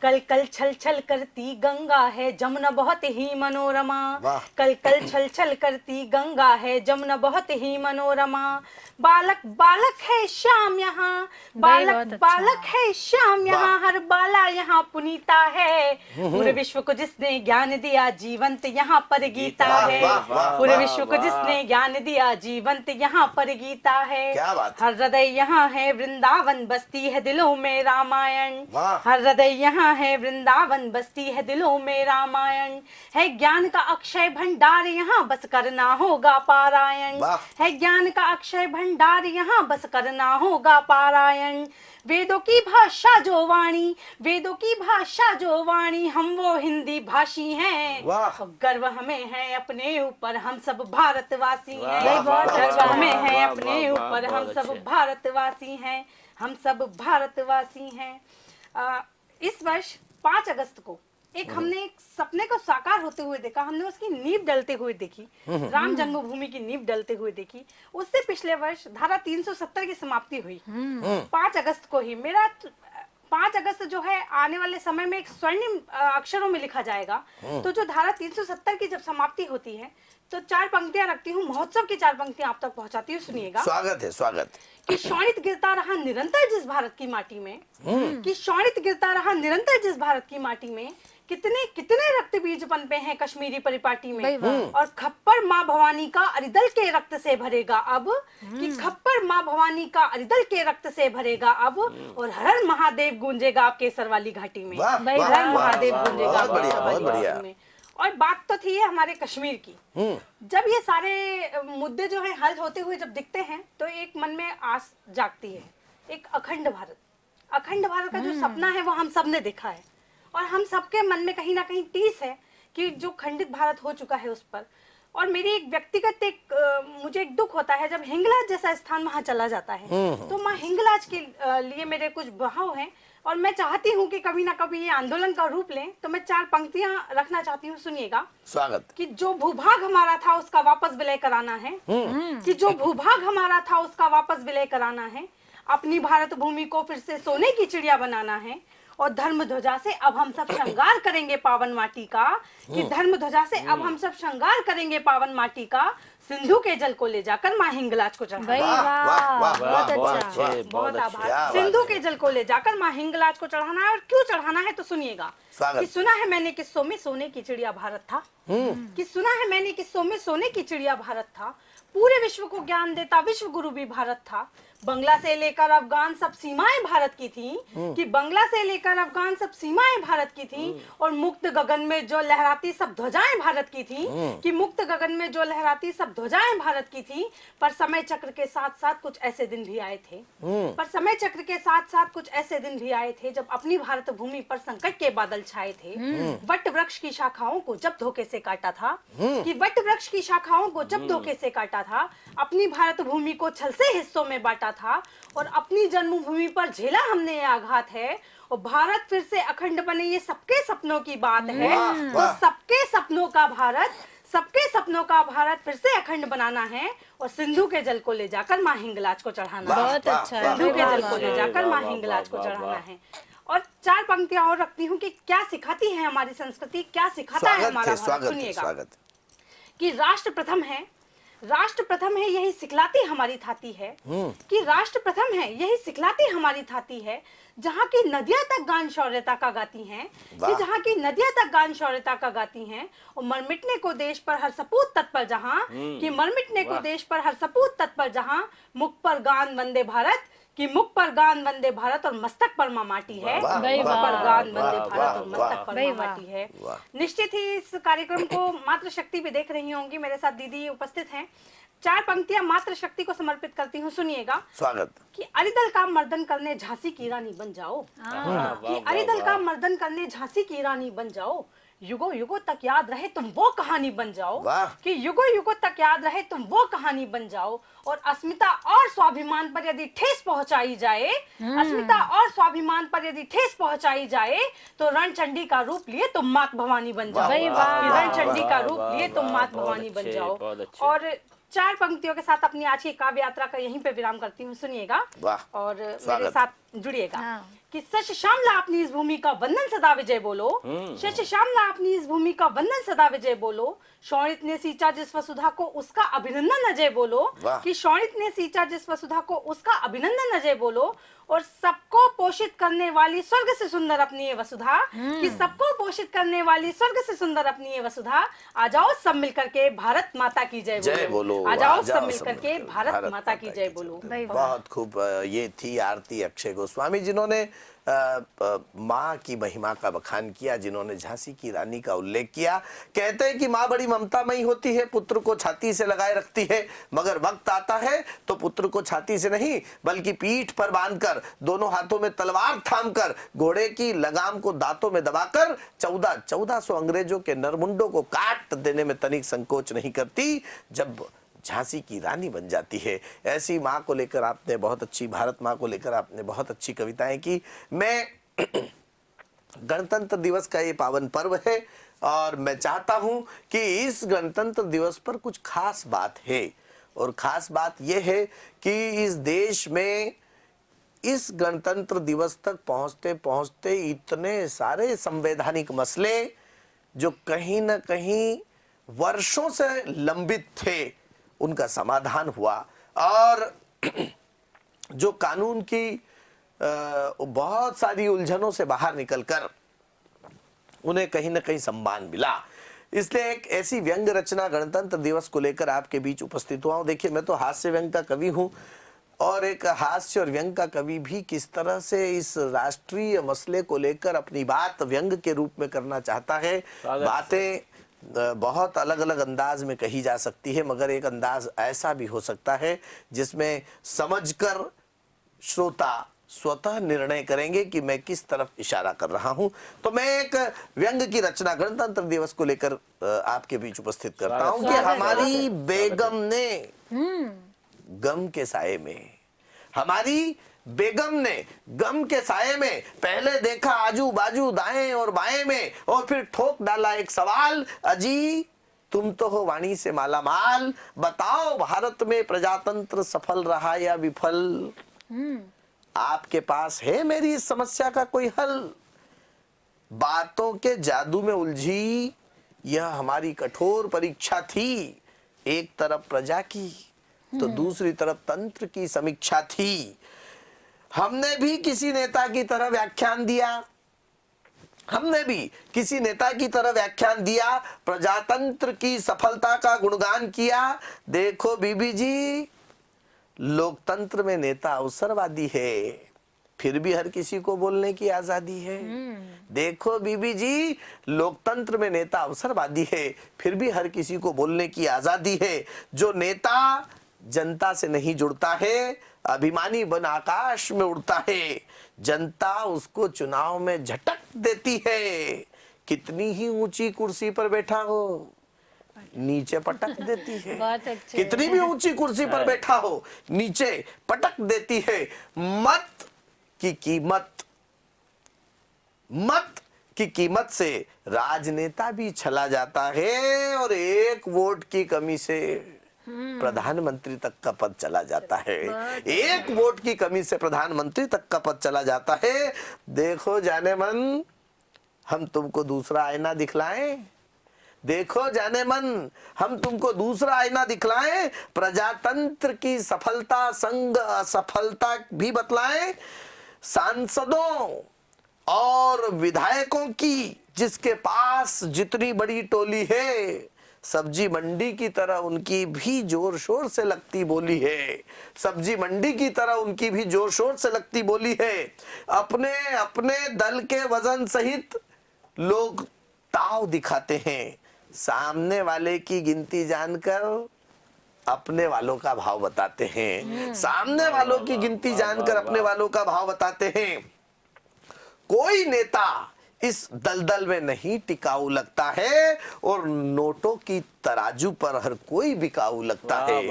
कल कल छल छल करती गंगा है जमुना बहुत ही मनोरमा, कल कल छल छल करती गंगा है जमुना बहुत ही मनोरमा। बालक बालक है श्याम यहाँ, बालक बालक है श्याम यहाँ, हर बाला यहाँ पुनीता है, पूरे विश्व को जिसने ज्ञान दिया जीवंत यहाँ पर गीता है, पूरे विश्व को जिसने ज्ञान दिया जीवंत यहाँ पर गीता है। हर हृदय यहाँ है वृंदावन बसती है दिलों में रामायण, हर हृदय यहाँ है वृंदावन बसती है दिलों में रामायण, है ज्ञान का अक्षय भंडार यहाँ बस करना होगा पारायण, है ज्ञान का अक्षय भंडार यहाँ बस करना होगा पारायण। वेदों की भाषा जो वाणी, वेदों की भाषा जो वाणी, हम वो हिंदी भाषी हैं, गर्व हमें है अपने ऊपर हम सब भारतवासी हैं, गर्व हमें है अपने ऊपर हम सब भारतवासी हैं, हम सब भारतवासी हैं। इस वर्ष 5 अगस्त को हमने एक सपने को साकार होते हुए देखा, हमने उसकी नींव डलते हुए देखी, राम जन्मभूमि की नींव डलते हुए देखी। उससे पिछले वर्ष धारा 370 की समाप्ति हुई 5 अगस्त को ही। मेरा 5 अगस्त जो है आने वाले समय में एक स्वर्णिम अक्षरों में लिखा जाएगा। तो जो धारा 370 की जब समाप्ति होती है तो 4 पंक्तियां रखती हूँ, महोत्सव की 4 पंक्तियां आप तक पहुंचाती हूँ, सुनिएगा। स्वागत है, स्वागत। कि शोणित गिरता रहा निरंतर जिस भारत की माटी में, कि शोणित गिरता रहा निरंतर जिस भारत की माटी में, कितने कितने रक्त बीज पनपे हैं कश्मीरी परिपाटी में, और खप्पर माँ भवानी का अरिदल के रक्त से भरेगा अब, कि खप्पर माँ भवानी का अरिदल के रक्त से भरेगा अब, और हर महादेव गूंजेगा आपके सरवाली घाटी में, हर महादेव गूंजेगा आपके सरवाली घाटी में। और बात तो थी हमारे कश्मीर की। जब ये सारे मुद्दे जो है हल होते हुए जब दिखते हैं तो एक मन में आस जागती है, एक अखंड भारत, अखंड भारत का जो सपना है वो हम सब ने देखा है, और हम सबके मन में कहीं ना कहीं टीस है कि जो खंडित भारत हो चुका है उस पर। और मेरी एक व्यक्तिगत मुझे एक दुख होता है जब हिंगलाज जैसा स्थान वहां चला जाता है। तो माँ हिंगलाज के लिए मेरे कुछ भाव हैं, और मैं चाहती हूँ कि कभी ना कभी ये आंदोलन का रूप लें, तो मैं 4 पंक्तियां रखना चाहती हूँ, सुनिएगा। स्वागत। कि जो भूभाग हमारा था उसका वापस विलय कराना है, कि जो भूभाग हमारा था उसका वापस विलय कराना है, अपनी भारत भूमि को फिर से सोने की चिड़िया बनाना है, और धर्म ध्वजा से अब हम सब श्रृंगार करेंगे पावन माटी का, कि धर्म ध्वजा से अब हम सब श्रृंगार करेंगे पावन माटी का, सिंधु के जल को ले जाकर माँ हिंगलाज को भाई चढ़ाना। वाह, वाह, वाह, बहुत बहुत अच्छा। अच्छे, बहुत बहुत अच्छे। आभार। क्या बात सिंधु है। के जल को ले जाकर माँ हिंगलाज को चढ़ाना है। और क्यों चढ़ाना है तो सुनिएगा। स्वागत। कि सुना है मैंने किस्सों में सोने की चिड़िया भारत था, कि सुना है मैंने किस्सों में सोने की चिड़िया भारत था, पूरे विश्व को ज्ञान देता विश्व गुरु भी भारत था, बंगला से लेकर अफगान सब सीमाएं भारत की थी, कि बंगला से लेकर अफगान सब सीमाएं भारत की थी, और मुक्त गगन में जो लहराती सब ध्वजाएं भारत की थी, कि मुक्त गगन में जो लहराती सब ध्वजाएं भारत की थी। पर समय चक्र के साथ साथ कुछ ऐसे दिन भी आए थे, पर समय चक्र के साथ साथ कुछ ऐसे दिन भी आए थे जब अपनी भारत भूमि पर संकट के बादल छाए थे। वट वृक्ष की शाखाओं को जब धोखे से काटा था, कि वट वृक्ष की शाखाओं को जब धोखे से काटा था, अपनी भारत भूमि को छल से हिस्सों में बांटा था, और अपनी जन्मभूमि पर झेला हमने ये आघात है, और भारत फिर से अखंड बने ये सबके सपनों की बात है। वाह, तो वाह। सबके सपनों का भारत, सबके सपनों का भारत फिर से अखंड बनाना है, और सिंधु के जल को ले जाकर माँ हिंगलाज को चढ़ाना है। बहुत वाह, अच्छा वाह, है। सिंधु के वाह, जल वाह, को ले वाह। जाकर माँ वाह, हिंगलाज को वाह, चढ़ाना वाह। है। और 4 पंक्तियां और रखती हूँ कि क्या सिखाती है हमारी संस्कृति, क्या सिखाता है स्वागत हमारा है, भारत। स्वागत है, सुनिएगा स्वागत। कि राष्ट्र प्रथम है, राष्ट्र प्रथम है यही सिखलाती हमारी थाती है, कि राष्ट्र प्रथम है यही सिखलाती हमारी थाती है, जहाँ की नदियां तक गान शौर्यता का गाती हैं, कि वाह। जहाँ की नदियां तक गान शौर्यता का गाती हैं, और मर मिटने को देश पर हर सपूत तत्पर जहाँ, कि मर मिटने को वाह। देश पर हर सपूत तत्पर जहाँ, मुख पर गान वंदे भारत, कि मुख पर गान वंदे भारत और मस्तक पर माँ माटी है, वाह, भाई मुख वाह, पर गान वाह, वंदे वाह, भारत और वाह, मस्तक पर भाई माँ वाह। माटी है। वाह। निश्चित ही इस कार्यक्रम को मातृ शक्ति भी देख रही होंगी, मेरे साथ दीदी उपस्थित हैं। 4 पंक्तियां मातृ शक्ति को समर्पित करती हूँ, सुनिएगा। स्वागत। कि अरिदल का मर्दन करने झांसी की रानी बन जाओ, कि अरिदल का मर्दन करने झांसी की रानी बन जाओ, युगों युगों तक याद रहे तुम वो कहानी बन जाओ, वाह। कि युगों युगों तक याद रहे तुम वो कहानी बन जाओ, और अस्मिता और स्वाभिमान पर यदि ठेस पहुंचाई जाए, अस्मिता और स्वाभिमान पर यदि ठेस पहुंचाई जाए, तो रणचंडी का रूप लिए तुम मात भवानी बन जाओ, भाई वाह। कि रणचंडी का रूप वाह, लिए तुम वाह, मात बहुत भवानी बन अच्छे, जाओ। बहुत अच्छे। और 4 पंक्तियों के साथ अपनी आज की काव्य यात्रा का यहीं पे विराम करती हूँ, सुनिएगा वाह। और मेरे स्वागत। साथ जुड़िएगा। हाँ। कि सच श्यामला अपनी इस भूमि का वंदन सदा विजय बोलो, सच श्यामला अपनी इस भूमि का वंदन सदा विजय बोलो, शौणित ने सींचा जिस वसुधा को उसका अभिनंदन अजय बोलो, वाह। कि शौणित ने सींचा जिस वसुधा को उसका अभिनंदन अजय बोलो, और सबको पोषित करने वाली स्वर्ग से सुंदर अपनी ये वसुधा, कि सबको पोषित करने वाली स्वर्ग से सुंदर अपनी ये वसुधा, आ जाओ सब मिलकर के भारत माता की जय जय बोलो। आ जाओ आ सब मिलकर के मिलकर भारत माता की जय बोलो। भाई वाह। बहुत खूब। ये थी आरती अक्षय गोस्वामी, जिन्होंने माँ की महिमा का बखान किया, जिन्होंने झांसी की रानी का उल्लेख किया। कहते हैं कि माँ बड़ी ममतामयी होती है, पुत्र को छाती से लगाए रखती है, मगर वक्त आता है तो पुत्र को छाती से नहीं बल्कि पीठ पर बांधकर, दोनों हाथों में तलवार थामकर, घोड़े की लगाम को दांतों में दबाकर 1400 अंग्रेजों के नरमुंडों को काट देने में तनिक संकोच नहीं करती, जब झांसी की रानी बन जाती है। ऐसी माँ को लेकर आपने बहुत अच्छी, भारत माँ को लेकर आपने बहुत अच्छी कविताएं की। मैं गणतंत्र दिवस का ये पावन पर्व है और मैं चाहता हूं कि इस गणतंत्र दिवस पर कुछ खास बात है, और खास बात यह है कि इस देश में इस गणतंत्र दिवस तक पहुंचते पहुंचते इतने सारे संवैधानिक मसले जो कहीं ना कहीं वर्षों से लंबित थे, उनका समाधान हुआ, और जो कानून की बहुत सारी उलझनों से बाहर निकलकर उन्हें कहीं ना कहीं सम्मान मिला। इसलिए एक ऐसी व्यंग रचना गणतंत्र दिवस को लेकर आपके बीच उपस्थित हुआ हूं। देखिए, मैं तो हास्य व्यंग का कवि हूं, और एक हास्य और व्यंग का कवि भी किस तरह से इस राष्ट्रीय मसले को लेकर अपनी बात व्यंग के रूप में करना चाहता है। बातें बहुत अलग अलग अंदाज में कही जा सकती है, मगर एक अंदाज ऐसा भी हो सकता है जिसमें समझकर श्रोता स्वतः निर्णय करेंगे कि मैं किस तरफ इशारा कर रहा हूं। तो मैं एक व्यंग की रचना गणतंत्र दिवस को लेकर आपके बीच उपस्थित करता हूं कि हमारी बेगम ने गम के साये में, हमारी बेगम ने गम के साये में पहले देखा आजू बाजू दाएं और बाएं में, और फिर ठोक डाला एक सवाल, अजी तुम तो हो वाणी से माला माल, बताओ भारत में प्रजातंत्र सफल रहा या विफल? आपके पास है मेरी इस समस्या का कोई हल? बातों के जादू में उलझी यह हमारी कठोर परीक्षा थी। एक तरफ प्रजा की तो दूसरी तरफ तंत्र की समीक्षा थी। हमने भी किसी नेता की तरह व्याख्यान दिया, प्रजातंत्र की सफलता का गुणगान किया। देखो बीबी जी, लोकतंत्र में नेता अवसरवादी है, फिर भी हर किसी को बोलने की आजादी है। देखो बीबी जी, लोकतंत्र में नेता अवसरवादी है, फिर भी हर किसी को बोलने की आजादी है। जो नेता जनता से नहीं जुड़ता है, अभिमानी बन आकाश में उड़ता है, जनता उसको चुनाव में झटक देती है। कितनी ही ऊंची कुर्सी पर बैठा हो, नीचे पटक देती है। बहुत अच्छे। कितनी भी ऊंची कुर्सी पर बैठा हो, नीचे पटक देती है। मत की कीमत से राजनेता भी छला जाता है, और एक वोट की कमी से प्रधानमंत्री तक का पद चला जाता है। एक वोट की कमी से प्रधानमंत्री तक का पद चला जाता है। देखो जाने मन, हम तुमको दूसरा आईना दिखलाएं। देखो जाने मन, हम तुमको दूसरा आईना दिखलाएं। प्रजातंत्र की सफलता संग असफलता भी बतलाएं। सांसदों और विधायकों की जिसके पास जितनी बड़ी टोली है, सब्जी मंडी की तरह उनकी भी जोर शोर से लगती बोली है। सब्जी मंडी की तरह उनकी भी जोर शोर से लगती बोली है। अपने अपने दल के वजन सहित लोग ताव दिखाते हैं। सामने वाले की गिनती जानकर अपने वालों का भाव बताते हैं। सामने वालों की गिनती जानकर अपने वालों का भाव बताते हैं। कोई नेता इस दलदल में नहीं टिकाऊ लगता है, और नोटों की तराजू पर हर कोई बिकाऊ लगता है।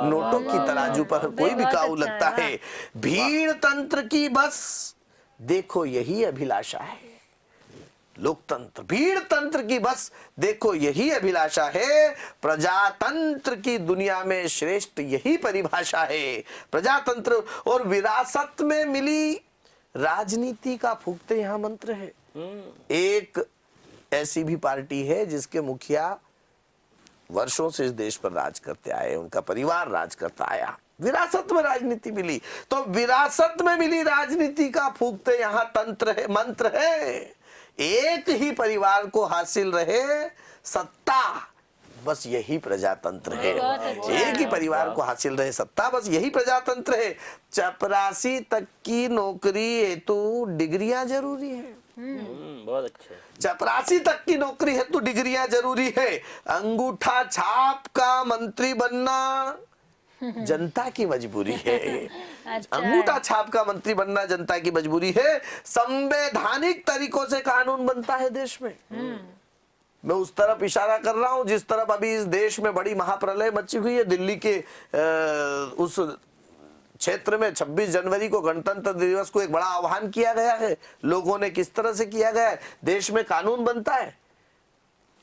नोटों की तराजू पर हर कोई बिकाऊ लगता है। भीड़ तंत्र की बस देखो यही अभिलाषा है। लोकतंत्र भीड़ तंत्र की बस देखो यही अभिलाषा है। प्रजातंत्र की दुनिया में श्रेष्ठ यही परिभाषा है। प्रजातंत्र और विरासत में मिली राजनीति का फूकते यहाँ मंत्र है। एक ऐसी भी पार्टी है जिसके मुखिया वर्षों से इस देश पर राज करते आए, उनका परिवार राज करता आया। विरासत में राजनीति मिली, तो विरासत में मिली राजनीति का फूकते यहाँ तंत्र है, मंत्र है। एक ही परिवार को हासिल रहे सत्ता, बस यही प्रजातंत्र है। एक ही परिवार को हासिल रहे सत्ता, बस यही प्रजातंत्र है। चपरासी तक की नौकरी हेतु डिग्रियां जरूरी है। बहुत अच्छे। चपरासी तक की नौकरी हेतु डिग्रियां जरूरी है। अंगूठा छाप का मंत्री बनना जनता की मजबूरी है। अच्छा। अंगूठा छाप का मंत्री बनना जनता की मजबूरी है। संवैधानिक तरीकों से कानून बनता है देश में। मैं उस तरफ इशारा कर रहा हूं जिस तरफ अभी इस देश में बड़ी महाप्रलय मची हुई है। दिल्ली के उस क्षेत्र में 26 जनवरी को गणतंत्र दिवस को एक बड़ा आह्वान किया गया है। लोगों ने किस तरह से किया गया है। देश में कानून बनता है,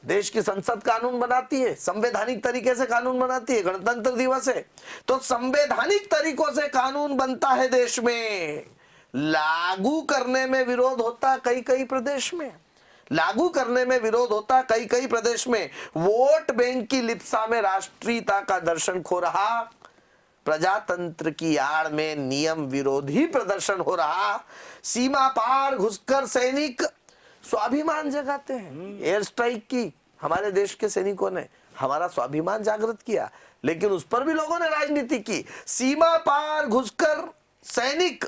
देश की संसद कानून बनाती है, संवैधानिक तरीके से कानून बनाती है। गणतंत्र दिवस है तो संवैधानिक तरीकों से कानून बनता है देश में। लागू करने में विरोध होता कई प्रदेश में, लागू करने में विरोध होता कई प्रदेश में। वोट बैंक की लिप्सा में राष्ट्रीयता का दर्शन खो रहा। प्रजातंत्र की आड़ में नियम विरोधी प्रदर्शन हो रहा। सीमा पार घुसकर सैनिक स्वाभिमान जगाते हैं। एयर स्ट्राइक की हमारे देश के सैनिकों ने हमारा स्वाभिमान जागृत किया, लेकिन उस पर भी लोगों ने राजनीति की। सीमा पार घुसकर सैनिक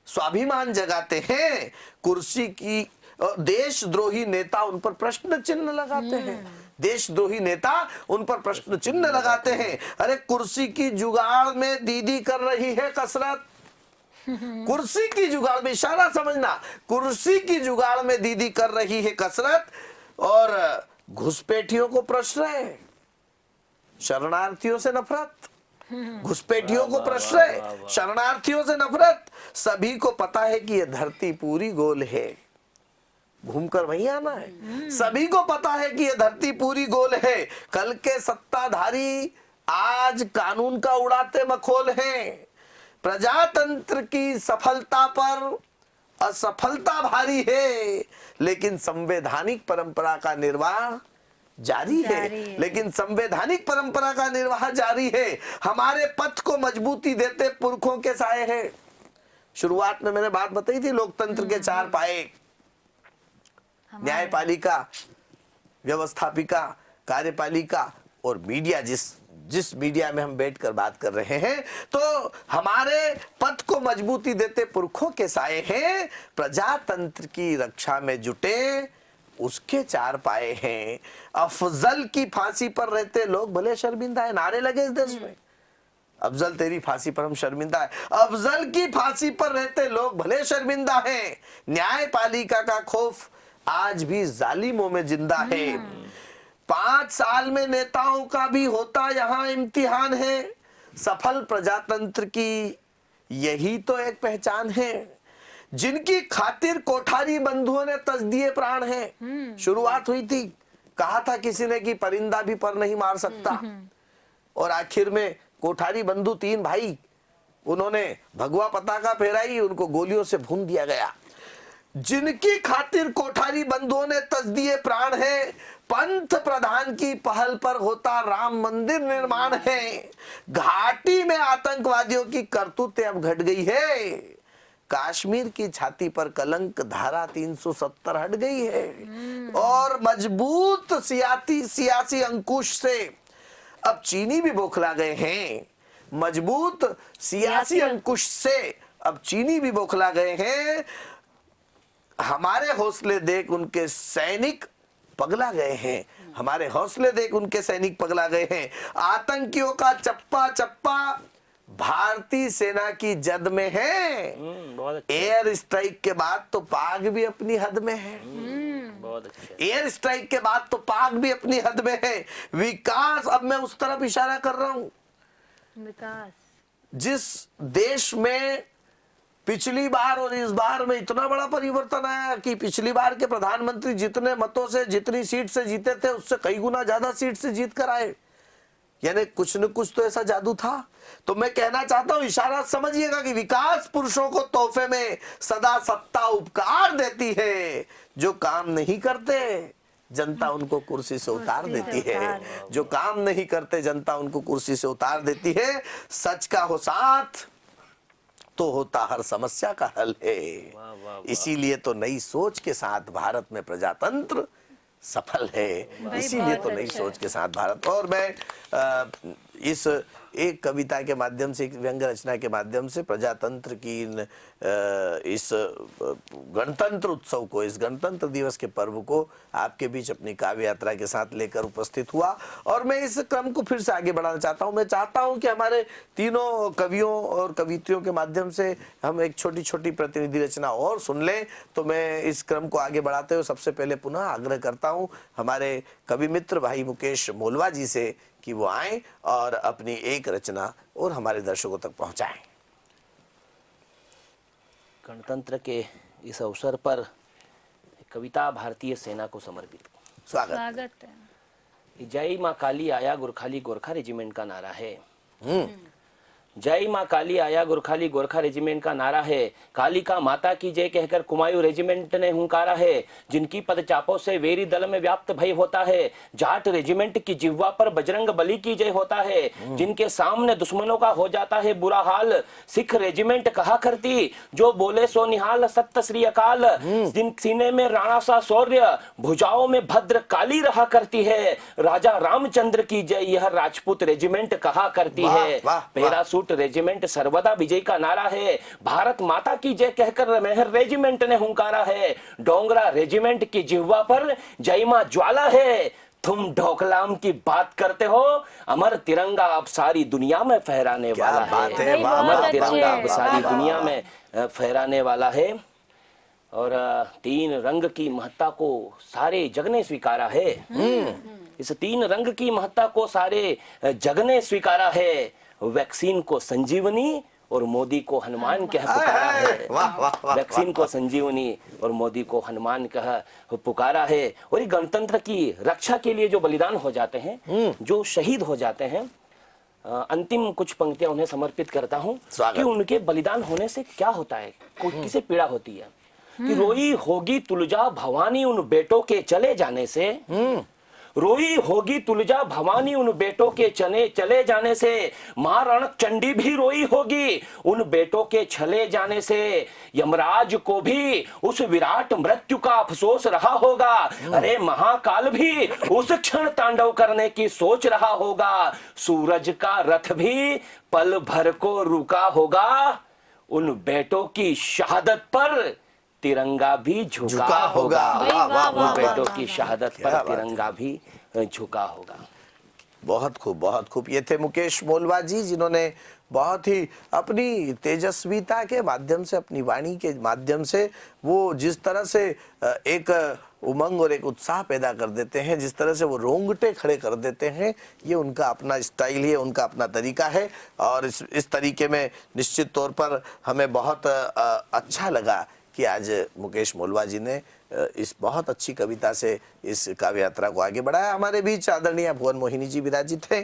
स्वाभिमान जगाते हैं। कुर्सी की देशद्रोही नेता उन पर प्रश्न चिन्ह लगाते हैं। देशद्रोही नेता उन पर प्रश्न चिन्ह लगाते हैं। अरे कुर्सी की जुगाड़ में दीदी कर रही है कसरत। कुर्सी की जुगाड़ में, इशारा समझना, कुर्सी की जुगाड़ में दीदी कर रही है कसरत, और घुसपैठियों को प्रश्रय, शरणार्थियों से नफरत, घुसपैठियों को प्रश्रय, शरणार्थियों से नफरत। सभी को पता है कि यह धरती पूरी गोल है, घूमकर वहीं आना है। सभी को पता है कि यह धरती पूरी गोल है। कल के सत्ताधारी आज कानून का उड़ाते मखौल हैं। प्रजातंत्र की सफलता पर असफलता भारी है, लेकिन संवैधानिक परंपरा का निर्वाह जारी है। लेकिन संवैधानिक परंपरा का निर्वाह जारी है। हमारे पथ को मजबूती देते पुरखों के साए हैं। शुरुआत में मैंने बात बताई थी, लोकतंत्र के 4 पाए, न्यायपालिका, व्यवस्थापिका, कार्यपालिका और मीडिया। जिस मीडिया में हम बैठकर बात कर रहे हैं, तो हमारे पथ को मजबूती देते पुरखों के साए हैं। प्रजातंत्र की रक्षा में जुटे उसके 4 पाए हैं। अफजल की फांसी पर रहते लोग भले शर्मिंदा है, नारे लगे इस देश में, अफजल तेरी फांसी पर हम शर्मिंदा है। अफजल की फांसी पर रहते लोग भले शर्मिंदा हैं। न्यायपालिका का खौफ आज भी जालिमों में जिंदा है। 5 साल में नेताओं का भी होता यहाँ इम्तिहान है। सफल प्रजातंत्र की यही तो एक पहचान है। जिनकी खातिर कोठारी बंधुओं ने तज दिए प्राण है। शुरुआत हुई थी, कहा था किसी ने कि परिंदा भी पर नहीं मार सकता, और आखिर में कोठारी बंधु 3 भाई, उन्होंने भगवा पताका फहराई, उनको गोलियों से भून दिया गया। जिनकी खातिर कोठारी बंधुओं ने तज दिए प्राण है। पंथ प्रधान की पहल पर होता राम मंदिर निर्माण है। घाटी में आतंकवादियों की करतूतें अब घट गई है। कश्मीर की छाती पर कलंक धारा 370 हट गई है। और मजबूत सियासी अंकुश से अब चीनी भी बौखला गए हैं। मजबूत सियासी अंकुश से अब चीनी भी बौखला गए हैं। हमारे हौसले देख उनके सैनिक पगला गए हैं। हमारे हौसले देख उनके सैनिक पगला गए हैं। आतंकियों का चप्पा चप्पा भारतीय सेना की जद में है। एयर स्ट्राइक के बाद तो पाक भी अपनी हद में है। बहुत अच्छा। एयर स्ट्राइक के बाद तो पाक भी अपनी हद में है। विकास, अब मैं उस तरफ इशारा कर रहा हूं, विकास जिस देश में पिछली बार और इस बार में इतना बड़ा परिवर्तन आया कि पिछली बार के प्रधानमंत्री जितने मतों से, जितनी सीट से जीते थे, उससे कई गुना ज्यादा सीट से जीत कर आए। यानी कुछ न कुछ तो ऐसा जादू था। तो मैं कहना चाहता हूं, इशारा समझिएगा कि विकास पुरुषों को तोहफे में सदा सत्ता उपकार देती है। जो काम नहीं करते जनता उनको कुर्सी से उतार देती है। जो काम नहीं करते जनता उनको कुर्सी से उतार देती है। सच का हो साथ तो होता हर समस्या का हल है। इसीलिए तो नई सोच के साथ भारत में प्रजातंत्र सफल है। इसीलिए तो नई सोच के साथ भारत। और मैं इस एक कविता के माध्यम से, एक व्यंग्य रचना के माध्यम से प्रजातंत्र की इस गणतंत्र उत्सव को, इस गणतंत्र दिवस के पर्व को आपके बीच अपनी काव्य यात्रा के साथ लेकर उपस्थित हुआ। और मैं इस क्रम को फिर से आगे बढ़ाना चाहता हूं। मैं चाहता हूं कि हमारे तीनों कवियों और कवित्रियों के माध्यम से हम एक छोटी छोटी प्रतिनिधि रचना और सुन लें। तो मैं इस क्रम को आगे बढ़ाते हुए सबसे पहले पुनः आग्रह करता हूं हमारे कवि मित्र भाई मुकेश मोलवा जी से कि वो आए और अपनी एक रचना और हमारे दर्शकों तक पहुंचाएं। गणतंत्र के इस अवसर पर कविता भारतीय सेना को समर्पित। स्वागत है। जय माँ काली आया गुरखाली गोरखा रेजिमेंट का नारा है। जय माँ काली आया गुरखाली गोरखा रेजिमेंट का नारा है। कालिका माता की जय कहकर कुमायूं रेजिमेंट ने हुंकारा है। जिनकी पदचापों से वेरी दल में व्याप्त भय होता है। जाट रेजिमेंट की जिह्वा पर बजरंग बली की जय होता है। जिनके सामने दुश्मनों का हो जाता है बुरा हाल। सिख रेजिमेंट कहा करती जो बोले सो निहाल, सत्य श्री अकाल। जिन सीने में राणा सा शौर्य, भुजाओं में भद्र काली रहा करती है। राजा रामचंद्र की जय यह राजपूत रेजिमेंट कहा करती है। पैरासूट रेजिमेंट सर्वदा विजय का नारा है। भारत माता की जय कहकर मेहर रेजिमेंट ने हुंकारा है। डोंगरा रेजिमेंट की जिह्वा पर जय मां ज्वाला है। तुम ढोकलाम की बात करते हो, अमर तिरंगा अब सारी दुनिया में फहराने वाला है। अमर तिरंगा अब सारी दुनिया में फहराने वाला है। और 3 रंग की महत्ता को सारे जग ने स्वीकारा है। इस 3 रंग की महत्ता को सारे जग ने स्वीकारा है। वैक्सीन को संजीवनी और मोदी को हनुमान कह पुकारा है। वाह वाह वाह वैक्सीन को संजीवनी और मोदी को हनुमान कह पुकारा है। और ये गणतंत्र की रक्षा के लिए जो बलिदान हो जाते हैं, जो शहीद हो जाते हैं, अंतिम कुछ पंक्तियां उन्हें समर्पित करता हूं स्वागत। कि उनके बलिदान होने से क्या होता है, किसे पीड़ा होती है। कि रोई होगी तुलजा भवानी उन बेटों के चले जाने से, रोई होगी तुलजा भवानी उन बेटों के चले जाने से, मां रणक चंडी भी रोई होगी उन बेटों के चले जाने से, यमराज को भी उस विराट मृत्यु का अफसोस रहा होगा, अरे महाकाल भी उस क्षण तांडव करने की सोच रहा होगा, सूरज का रथ भी पल भर को रुका होगा, उन बेटों की शहादत पर तिरंगा भी झुका होगा। वाह वाह उन वाह बेटों वाह। की शहादत क्या पर बात है। तिरंगा भी झुका होगा। बहुत खूब बहुत खूब। ये थे मुकेश मोलवा जी, जिन्होंने बहुत ही अपनी तेजस्विता के माध्यम से, अपनी वाणी के माध्यम से वो जिस तरह से एक उमंग और एक उत्साह पैदा कर देते हैं, जिस तरह से वो रोंगटे खड़े कर देते हैं, ये उनका अपना स्टाइल है, उनका अपना तरीका है। और इस तरीके में निश्चित तौर पर हमें बहुत अच्छा लगा कि आज मुकेश मोलवा जी ने इस बहुत अच्छी कविता से इस काव्य यात्रा को आगे बढ़ाया। हमारे बीच आदरणीय भुवन मोहिनी जी विराजित थे।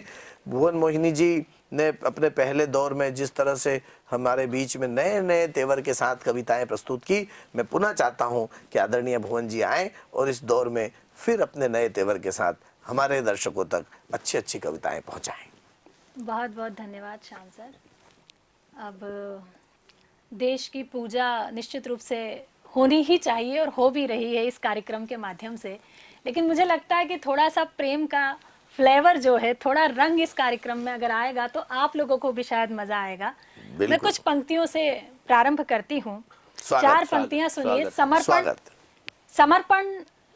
भुवन मोहिनी जी ने अपने पहले दौर में जिस तरह से हमारे बीच में नए नए तेवर के साथ कविताएं प्रस्तुत की, मैं पुनः चाहता हूं कि आदरणीय भुवन जी आए और इस दौर में फिर अपने नए तेवर के साथ हमारे दर्शकों तक अच्छी अच्छी कविताएं पहुंचाएं। बहुत बहुत धन्यवाद श्याम सर। अब देश की पूजा निश्चित रूप से होनी ही चाहिए और हो भी रही है इस कार्यक्रम के माध्यम से, लेकिन मुझे लगता है कि थोड़ा सा प्रेम का फ्लेवर जो है, थोड़ा रंग इस कार्यक्रम में अगर आएगा तो आप लोगों को भी शायद मजा आएगा। मैं कुछ पंक्तियों से प्रारंभ करती हूँ। स्वागत, 4 पंक्तियां सुनिए। समर्पण, स्वागत। समर्पण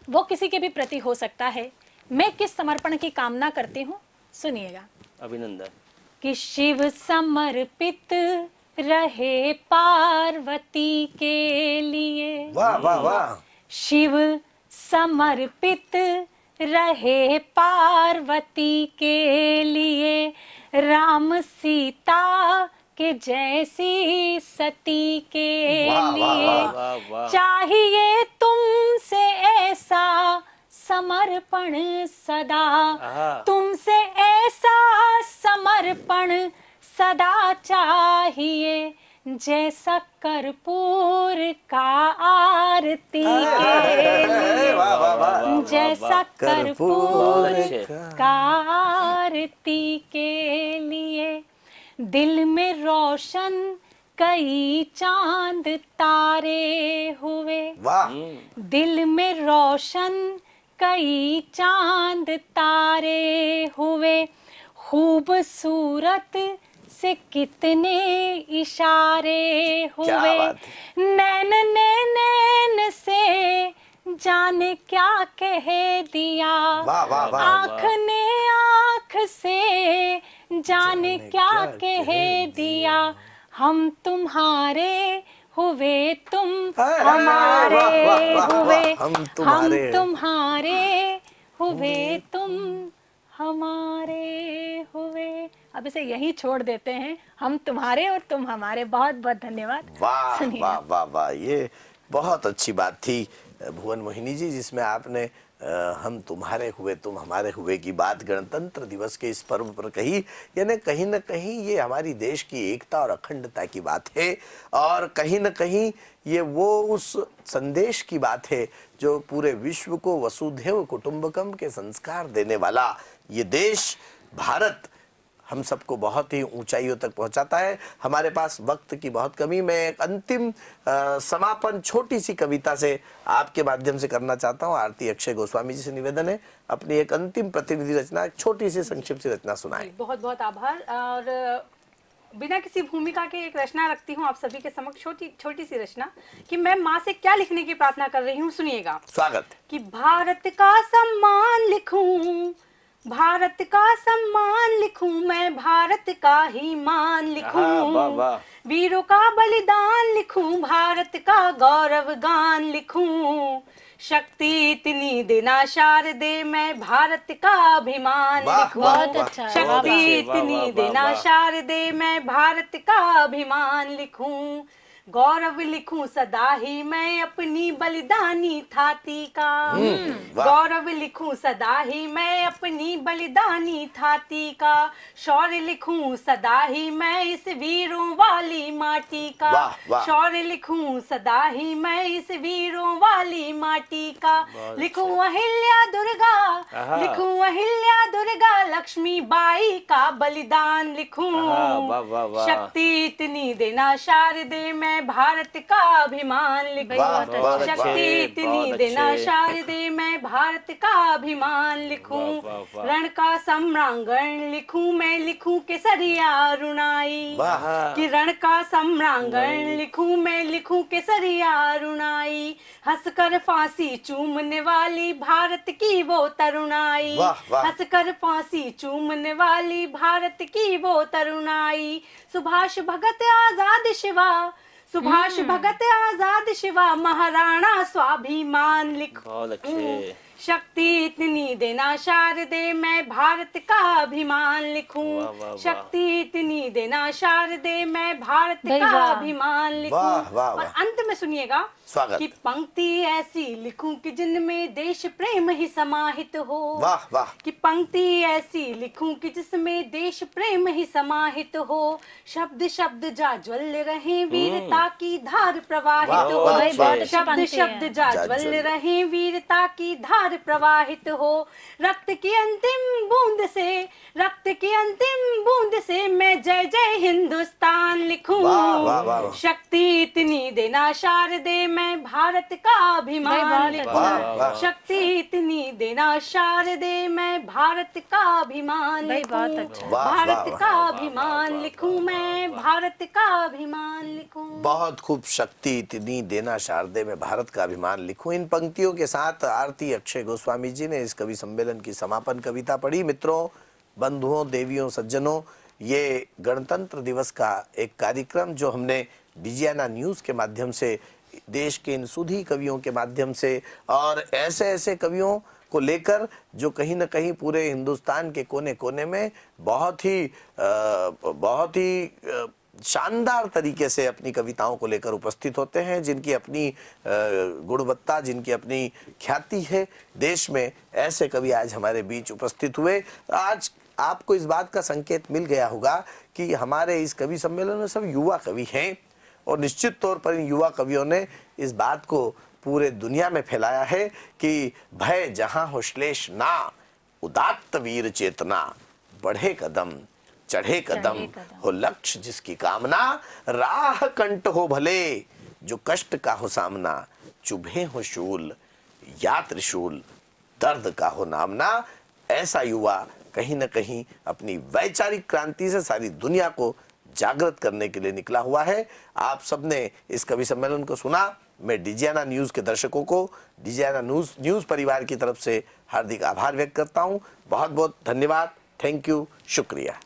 वो किसी के भी प्रति हो सकता है। मैं किस समर्पण की कामना करती हूँ, सुनिएगा। अभिनंदन। कि शिव समर्पित रहे पार्वती के लिए, वाह वाह वाह। शिव समर्पित रहे पार्वती के लिए, राम सीता के जैसी सती के वाह, वाह, लिए, वाह, वाह। चाहिए तुमसे ऐसा समर्पण सदा, आहा। तुमसे ऐसा समर्पण सदा चाहिए, जैसा कर्पूर का आरती के लिए, वाह, वाह, वाह। जैसा कर्पूर कर्पूर का आरती के लिए, दिल में रोशन कई चांद तारे हुए, वाह। दिल में रोशन कई चांद तारे हुए, खूबसूरत से कितने इशारे क्या हुए, बात नैन ने नैन से जाने क्या कह दिया, वाह, वाह, वाह। आँख ने आँख से जाने क्या कह दिया, हम तुम्हारे हुए तुम हमारे वाह, वाह, वाह, हुए, वाह। हम हम तुम्हारे तुम्हारे हुए तुम हमारे हुए। अब इसे यही छोड़ देते हैं, हम तुम्हारे और तुम हमारे। बहुत बहुत धन्यवाद। वाह सुनिए। वाह वाह वाह। ये बहुत अच्छी बात थी भुवन मोहिनी जी, जिसमें आपने हम तुम्हारे हुए तुम हमारे हुए की बात गणतंत्र दिवस के इस पर्व पर कही। यानी कहीं न कहीं ये हमारी देश की एकता और अखंडता की बात है, और कहीं न कहीं ये वो उस संदेश की बात है जो पूरे विश्व को वसुधैव कुटुंबकम के संस्कार देने वाला ये देश भारत हम सबको बहुत ही ऊंचाइयों तक पहुंचाता है। हमारे पास वक्त की बहुत कमी। मैं एक अंतिम समापन छोटी सी कविता से आपके माध्यम से करना चाहता हूं। आरती अक्षय गोस्वामी जी से निवेदन है, अपनी एक अंतिम प्रतिनिधि रचना, एक छोटी सी संक्षिप्त सी रचना सुनाएं। बहुत बहुत आभार। और बिना किसी भूमिका के एक रचना रखती हूँ आप सभी के समक्ष, छोटी सी रचना कि मैं माँ से क्या लिखने की प्रार्थना कर रही हूँ, सुनिएगा। स्वागत। कि भारत का सम्मान लिखूं, भारत का सम्मान लिखूं, मैं भारत का ही मान वाह, लिखूं, वाह। वीरों का बलिदान लिखूं, भारत का गौरव गान लिखूं, शक्ति इतनी देना शारदे, मैं भारत का अभिमान वाह, लिखूं। वाह, बहुत वाह। अच्छा है, शक्ति बहुत वाह, इतनी वाह, देना वाह। शारदे, मैं भारत का अभिमान लिखूं। गौरव लिखूं सदा ही मैं अपनी बलिदानी थाती का। वाह। गौरव लिखूं सदा ही मैं अपनी बलिदानी थाती का। शौर्य लिखूं सदा ही मैं इस वीरों वाली माटी का। वाह, वाह। शौर्य लिखूं सदा ही मैं इस वीरों वाली माटी का। लिखूं अहिल्या दुर्गा, आहा। लिखूं अहिल्या दुर्गा लक्ष्मी बाई का बलिदान लिखूं। आहा, वाह, वाह, वाह। शक्ति इतनी देना शारदे, मैं भारत का अभिमान लिखूं। वाह, वाह, शक्ति वाह। इतनी बहुत देना अच्छे। शारदे, मैं भारत का अभिमान लिखूं। वाह, वाह, वाह। रण का सम्रांगण लिखूं, मैं लिखूं केसरिया रुणाई। वाह। कि रण का सम्रांगण लिखूं, मैं लिखूं केसरिया रुणाई। हंसकर फांसी चूमने वाली भारत की वो तरुणाई। वाह, वाह। हंसकर फांसी चूमने वाली भारत की वो तरुणाई। सुभाष भगत आजाद शिवा, सुभाष भगत आजाद शिवा, महाराणा स्वाभिमान लिखूं। बहुत अच्छे। शक्ति इतनी देना शारदे, मैं भारत का अभिमान लिखूं। वाह, वाह, वाह। शक्ति इतनी देना शारदे, मैं भारत भाई का वाह। अभिमान लिखूं। वाह, वाह, और वाह। अंत में सुनिएगा स्वागत। कि पंक्ति ऐसी लिखूं कि जिनमें देश प्रेम ही समाहित हो। वाह, वाह। कि पंक्ति ऐसी लिखूं कि जिसमें देश प्रेम ही समाहित हो। शब्द शब्द जाज्वल्य रहे, वीरता की धार प्रवाहित वाह, हो। वाह, भाई बहुत अच्छी शब्द पंक्ति शब्द है। जाज्वल्य जाज्वल्य। रहे, वीरता की धार प्रवाहित हो। रक्त की अंतिम बूंद से, रक्त की अंतिम बूंद से मैं जय जय हिंदुस्तान लिखूं। वाह, वाह, वाह, वाह। शक्ति इतनी देना शारदे, मैं भारत का भाई अभिमान बहुत लिखूं। वाह, वाह। शक्ति इतनी देना शारदे, मैं भारत का अभिमान भाई लिखूं। बहुत अच्छा। वाह, वाह, भारत वाह। का अभिमान लिखूं, मैं भारत का अभिमान लिखूं। बहुत खूब। शक्ति इतनी देना शारदे में भारत का अभिमान लिखूं। इन पंक्तियों के साथ आरती अक्षय गोस्वामी जी ने इस कवि सम्मेलन की समापन कविता पढ़ी। मित्रों, बंधुओं, देवियों, सज्जनों, ये गणतंत्र दिवस का एक कार्यक्रम जो हमने डिजियाना न्यूज़ के माध्यम से, देश के इन सुधी कवियों के माध्यम से और ऐसे ऐसे कवियों को लेकर जो कहीं न कहीं पूरे हिंदुस्तान के कोने कोने में बहुत ही शानदार तरीके से अपनी कविताओं को लेकर उपस्थित होते हैं, जिनकी अपनी गुणवत्ता, जिनकी अपनी ख्याति है देश में, ऐसे कवि आज हमारे बीच उपस्थित हुए। आज आपको इस बात का संकेत मिल गया होगा कि हमारे इस कवि सम्मेलन में सब युवा कवि हैं और निश्चित तौर पर इन युवा कवियों ने इस बात को पूरे दुनिया में फैलाया है कि भय जहां हो श्लेष ना, उदात्त वीर चेतना, बढ़े कदम चढ़े कदम, हो लक्ष्य जिसकी कामना, राह कंठ हो भले जो कष्ट का हो सामना, चुभे हो शूल या त्रिशूल, दर्द का हो नामना। ऐसा युवा कहीं न कहीं अपनी वैचारिक क्रांति से सारी दुनिया को जागृत करने के लिए निकला हुआ है। आप सबने इस कवि सम्मेलन को सुना। मैं डिजियाना न्यूज़ के दर्शकों को डिजियाना न्यूज़ परिवार की तरफ से हार्दिक आभार व्यक्त करता हूं। बहुत बहुत धन्यवाद। थैंक यू, शुक्रिया।